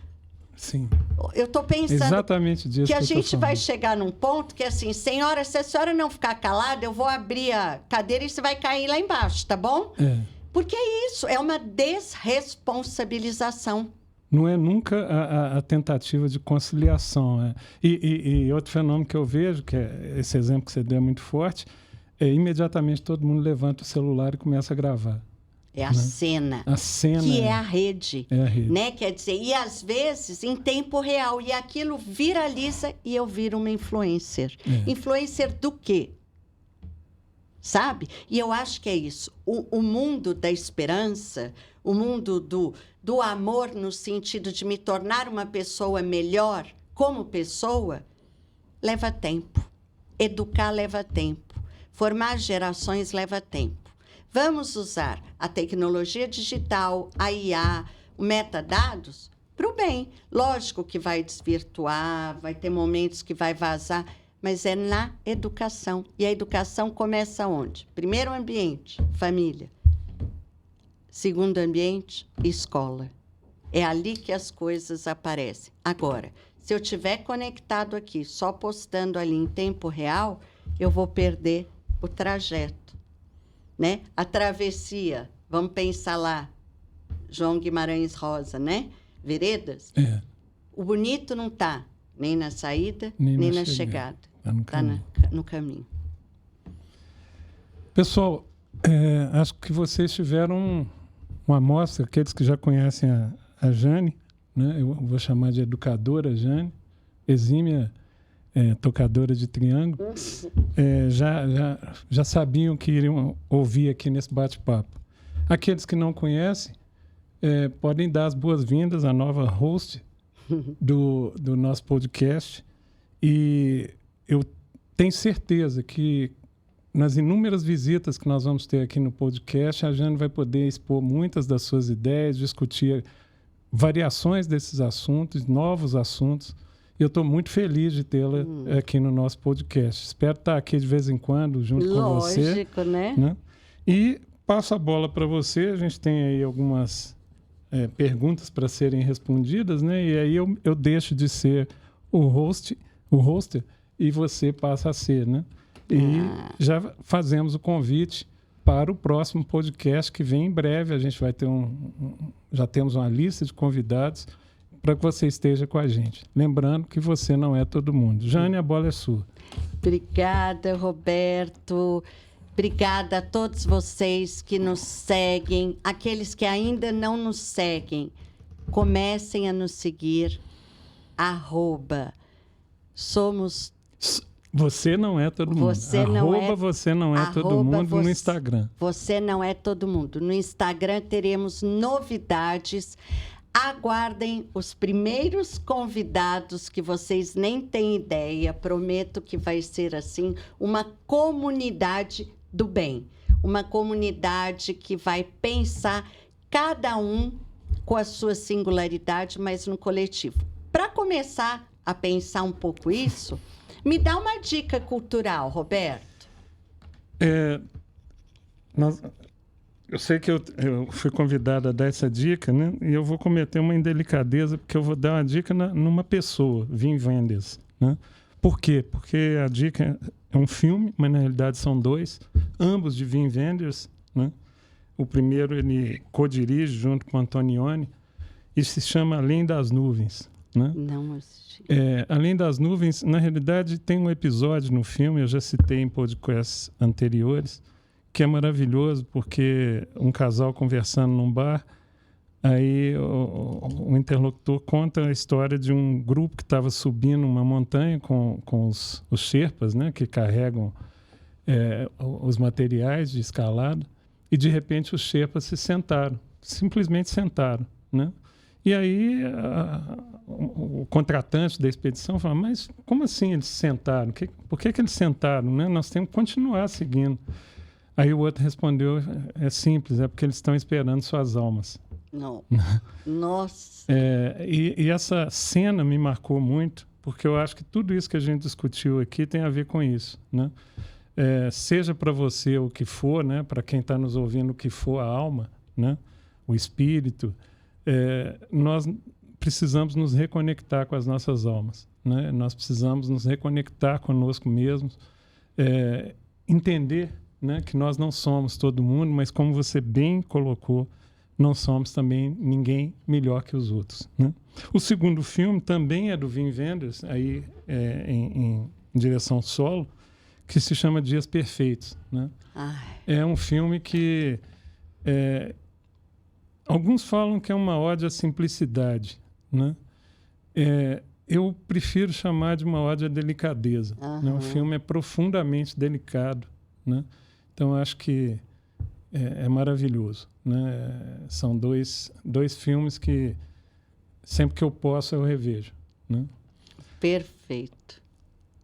Sim. Eu estou pensando exatamente disso que a gente vai chegar num ponto que é assim, senhora, se a senhora não ficar calada, eu vou abrir a cadeira e você vai cair lá embaixo, tá bom? Porque é isso, é uma desresponsabilização. Não é nunca a tentativa de conciliação. E outro fenômeno que eu vejo, que é esse exemplo que você deu é muito forte, imediatamente todo mundo levanta o celular e começa a gravar. É a cena. A cena. Que é a rede. É a rede. Né? Quer dizer, e às vezes em tempo real. E aquilo viraliza e eu viro uma influencer. Influencer do quê? Sabe? E eu acho que é isso. O mundo da esperança, o mundo do amor no sentido de me tornar uma pessoa melhor como pessoa, leva tempo. Educar leva tempo. Formar gerações leva tempo. Vamos usar a tecnologia digital, a IA, o metadados, para o bem. Lógico que vai desvirtuar, vai ter momentos que vai vazar, mas é na educação. E a educação começa onde? Primeiro ambiente, família. Segundo ambiente, escola. É ali que as coisas aparecem. Agora, se eu estiver conectado aqui, só postando ali em tempo real, eu vou perder o trajeto. Né? A travessia, vamos pensar lá, João Guimarães Rosa, né? Veredas. O bonito não está nem na saída, nem na chegada. Está no caminho. Pessoal, acho que vocês tiveram uma amostra, aqueles que já conhecem a Jane, né? Eu vou chamar de educadora Jane, exímia tocadora de triângulo, já sabiam que iriam ouvir aqui nesse bate-papo. Aqueles que não conhecem, podem dar as boas-vindas à nova host do nosso podcast. E eu tenho certeza que nas inúmeras visitas que nós vamos ter aqui no podcast, a Jane vai poder expor muitas das suas ideias, discutir variações desses assuntos, novos assuntos. Eu estou muito feliz de tê-la aqui no nosso podcast. Espero estar aqui de vez em quando, junto com você. Lógico, né? E passo a bola para você. A gente tem aí algumas perguntas para serem respondidas, né? E aí eu deixo de ser o hoster, e você passa a ser, né? E já fazemos o convite para o próximo podcast que vem em breve. A gente vai ter já temos uma lista de convidados para que você esteja com a gente. Lembrando que você não é todo mundo. Jane, a bola é sua. Obrigada, Roberto. Obrigada a todos vocês que nos seguem. Aqueles que ainda não nos seguem, comecem a nos seguir. @somos... Você não é todo mundo. Você não é todo mundo no Instagram. Você não é todo mundo. No Instagram teremos novidades. Aguardem os primeiros convidados que vocês nem têm ideia. Prometo que vai ser assim uma comunidade do bem. Uma comunidade que vai pensar cada um com a sua singularidade, mas no coletivo. Para começar a pensar um pouco isso, Me dá uma dica cultural, Roberto. Eu sei que eu fui convidado a dar essa dica, né? E eu vou cometer uma indelicadeza, porque eu vou dar uma dica numa pessoa, Wim Wenders, né? Por quê? Porque a dica é um filme, mas na realidade são dois, ambos de Wim Wenders, né? O primeiro ele co-dirige junto com Antonioni e se chama Além das Nuvens, né? Não assisti. Além das Nuvens, na realidade tem um episódio no filme, eu já citei em podcasts anteriores, que é maravilhoso, porque um casal conversando num bar, aí o interlocutor conta a história de um grupo que estava subindo uma montanha com os Sherpas, né, que carregam os materiais de escalada, e de repente os Sherpas se sentaram, simplesmente sentaram, né? E aí o contratante da expedição fala, mas como assim eles se sentaram? Por que eles sentaram, né? Nós temos que continuar seguindo. Aí o outro respondeu, é simples, é porque eles estão esperando suas almas. Não. Nossa. E essa cena me marcou muito, porque eu acho que tudo isso que a gente discutiu aqui tem a ver com isso, né? Seja para você o que for, né? Para quem está nos ouvindo o que for a alma, né? O espírito, nós precisamos nos reconectar com as nossas almas, né? Nós precisamos nos reconectar conosco mesmos, entender, né, que nós não somos todo mundo, mas como você bem colocou, não somos também ninguém melhor que os outros, né? O segundo filme também é do Wim Wenders, aí em direção solo, que se chama Dias Perfeitos, né? É um filme que alguns falam que é uma ode à simplicidade, né? Eu prefiro chamar de uma ode à delicadeza, né? O filme é profundamente delicado, né? Então, acho que é maravilhoso, né? São dois filmes que, sempre que eu posso, eu revejo, né? Perfeito.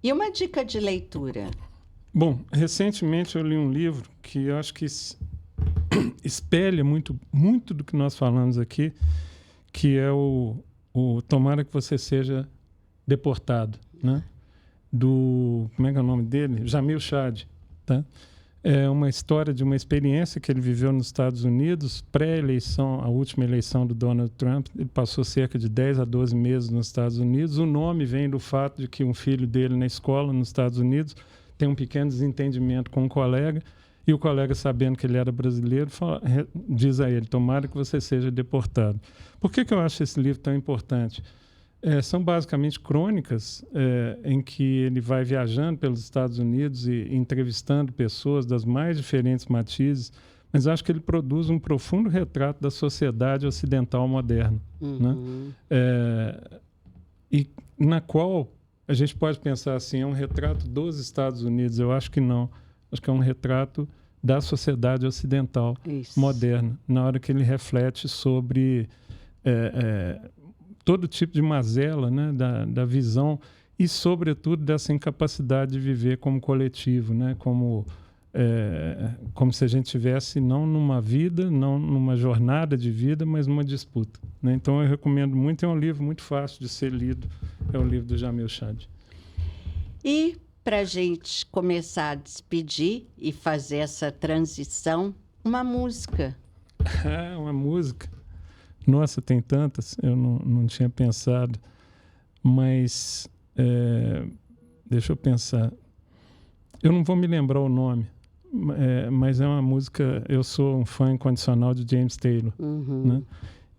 E uma dica de leitura? Bom, recentemente eu li um livro que eu acho que espelha muito, muito do que nós falamos aqui, que é o Tomara que Você Seja Deportado, né? Como é que é o nome dele? Jamil Chad, tá? É uma história de uma experiência que ele viveu nos Estados Unidos, pré-eleição, a última eleição do Donald Trump. Ele passou cerca de 10 a 12 meses nos Estados Unidos. O nome vem do fato de que um filho dele na escola nos Estados Unidos tem um pequeno desentendimento com um colega, e o colega, sabendo que ele era brasileiro, diz a ele, tomara que você seja deportado. Por que eu acho esse livro tão importante? São basicamente crônicas em que ele vai viajando pelos Estados Unidos e entrevistando pessoas das mais diferentes matizes, mas acho que ele produz um profundo retrato da sociedade ocidental moderna, né? E na qual a gente pode pensar assim, é um retrato dos Estados Unidos. Eu acho que não. Acho que é um retrato da sociedade ocidental moderna, na hora que ele reflete sobre todo tipo de mazela, né, da visão e, sobretudo, dessa incapacidade de viver como coletivo, né, como se a gente tivesse não numa vida, não numa jornada de vida, mas numa disputa, né? Então, eu recomendo muito. É um livro muito fácil de ser lido. É o livro do Jamil Chad. E, para a gente começar a despedir e fazer essa transição, uma música. Uma música. Nossa, tem tantas, eu não tinha pensado, mas deixa eu pensar. Eu não vou me lembrar o nome, mas é uma música, eu sou um fã incondicional de James Taylor, né?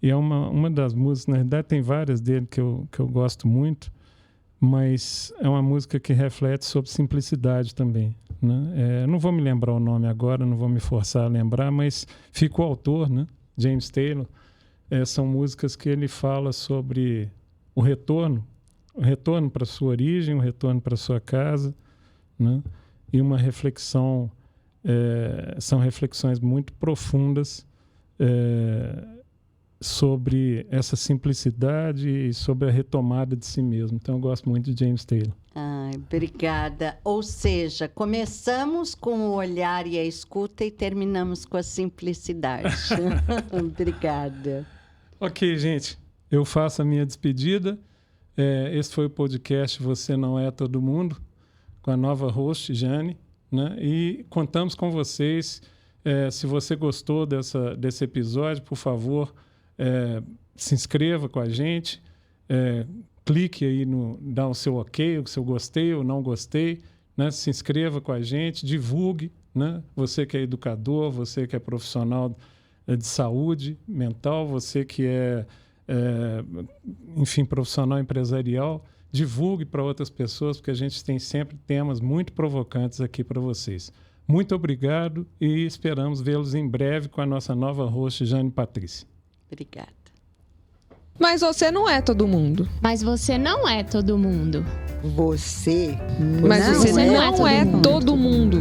E é uma das músicas, na verdade tem várias dele que eu gosto muito, mas é uma música que reflete sobre simplicidade também, né? Não vou me lembrar o nome agora, não vou me forçar a lembrar, mas fica o autor, né? James Taylor. São músicas que ele fala sobre o retorno para a sua origem, o retorno para a sua casa, né? E uma reflexão, são reflexões muito profundas sobre essa simplicidade e sobre a retomada de si mesmo. Então, eu gosto muito de James Taylor. Ai, obrigada. Ou seja, começamos com o olhar e a escuta e terminamos com a simplicidade. Obrigada. Ok, gente. Eu faço a minha despedida. Esse foi o podcast Você Não É Todo Mundo. com a nova host, Jane, né? E contamos com vocês. Se você gostou desse episódio, por favor, se inscreva com a gente, clique aí dá o seu ok, o seu gostei ou não gostei, né? Se inscreva com a gente, divulgue, né? Você que é educador, você que é profissional de saúde mental, você que enfim, profissional empresarial, divulgue para outras pessoas, porque a gente tem sempre temas muito provocantes aqui para vocês. Muito obrigado e esperamos vê-los em breve com a nossa nova host, Jane Patrícia. Obrigada. Mas você não é todo mundo. Mas você não é todo mundo. Você Mas não você é não é todo mundo. todo mundo.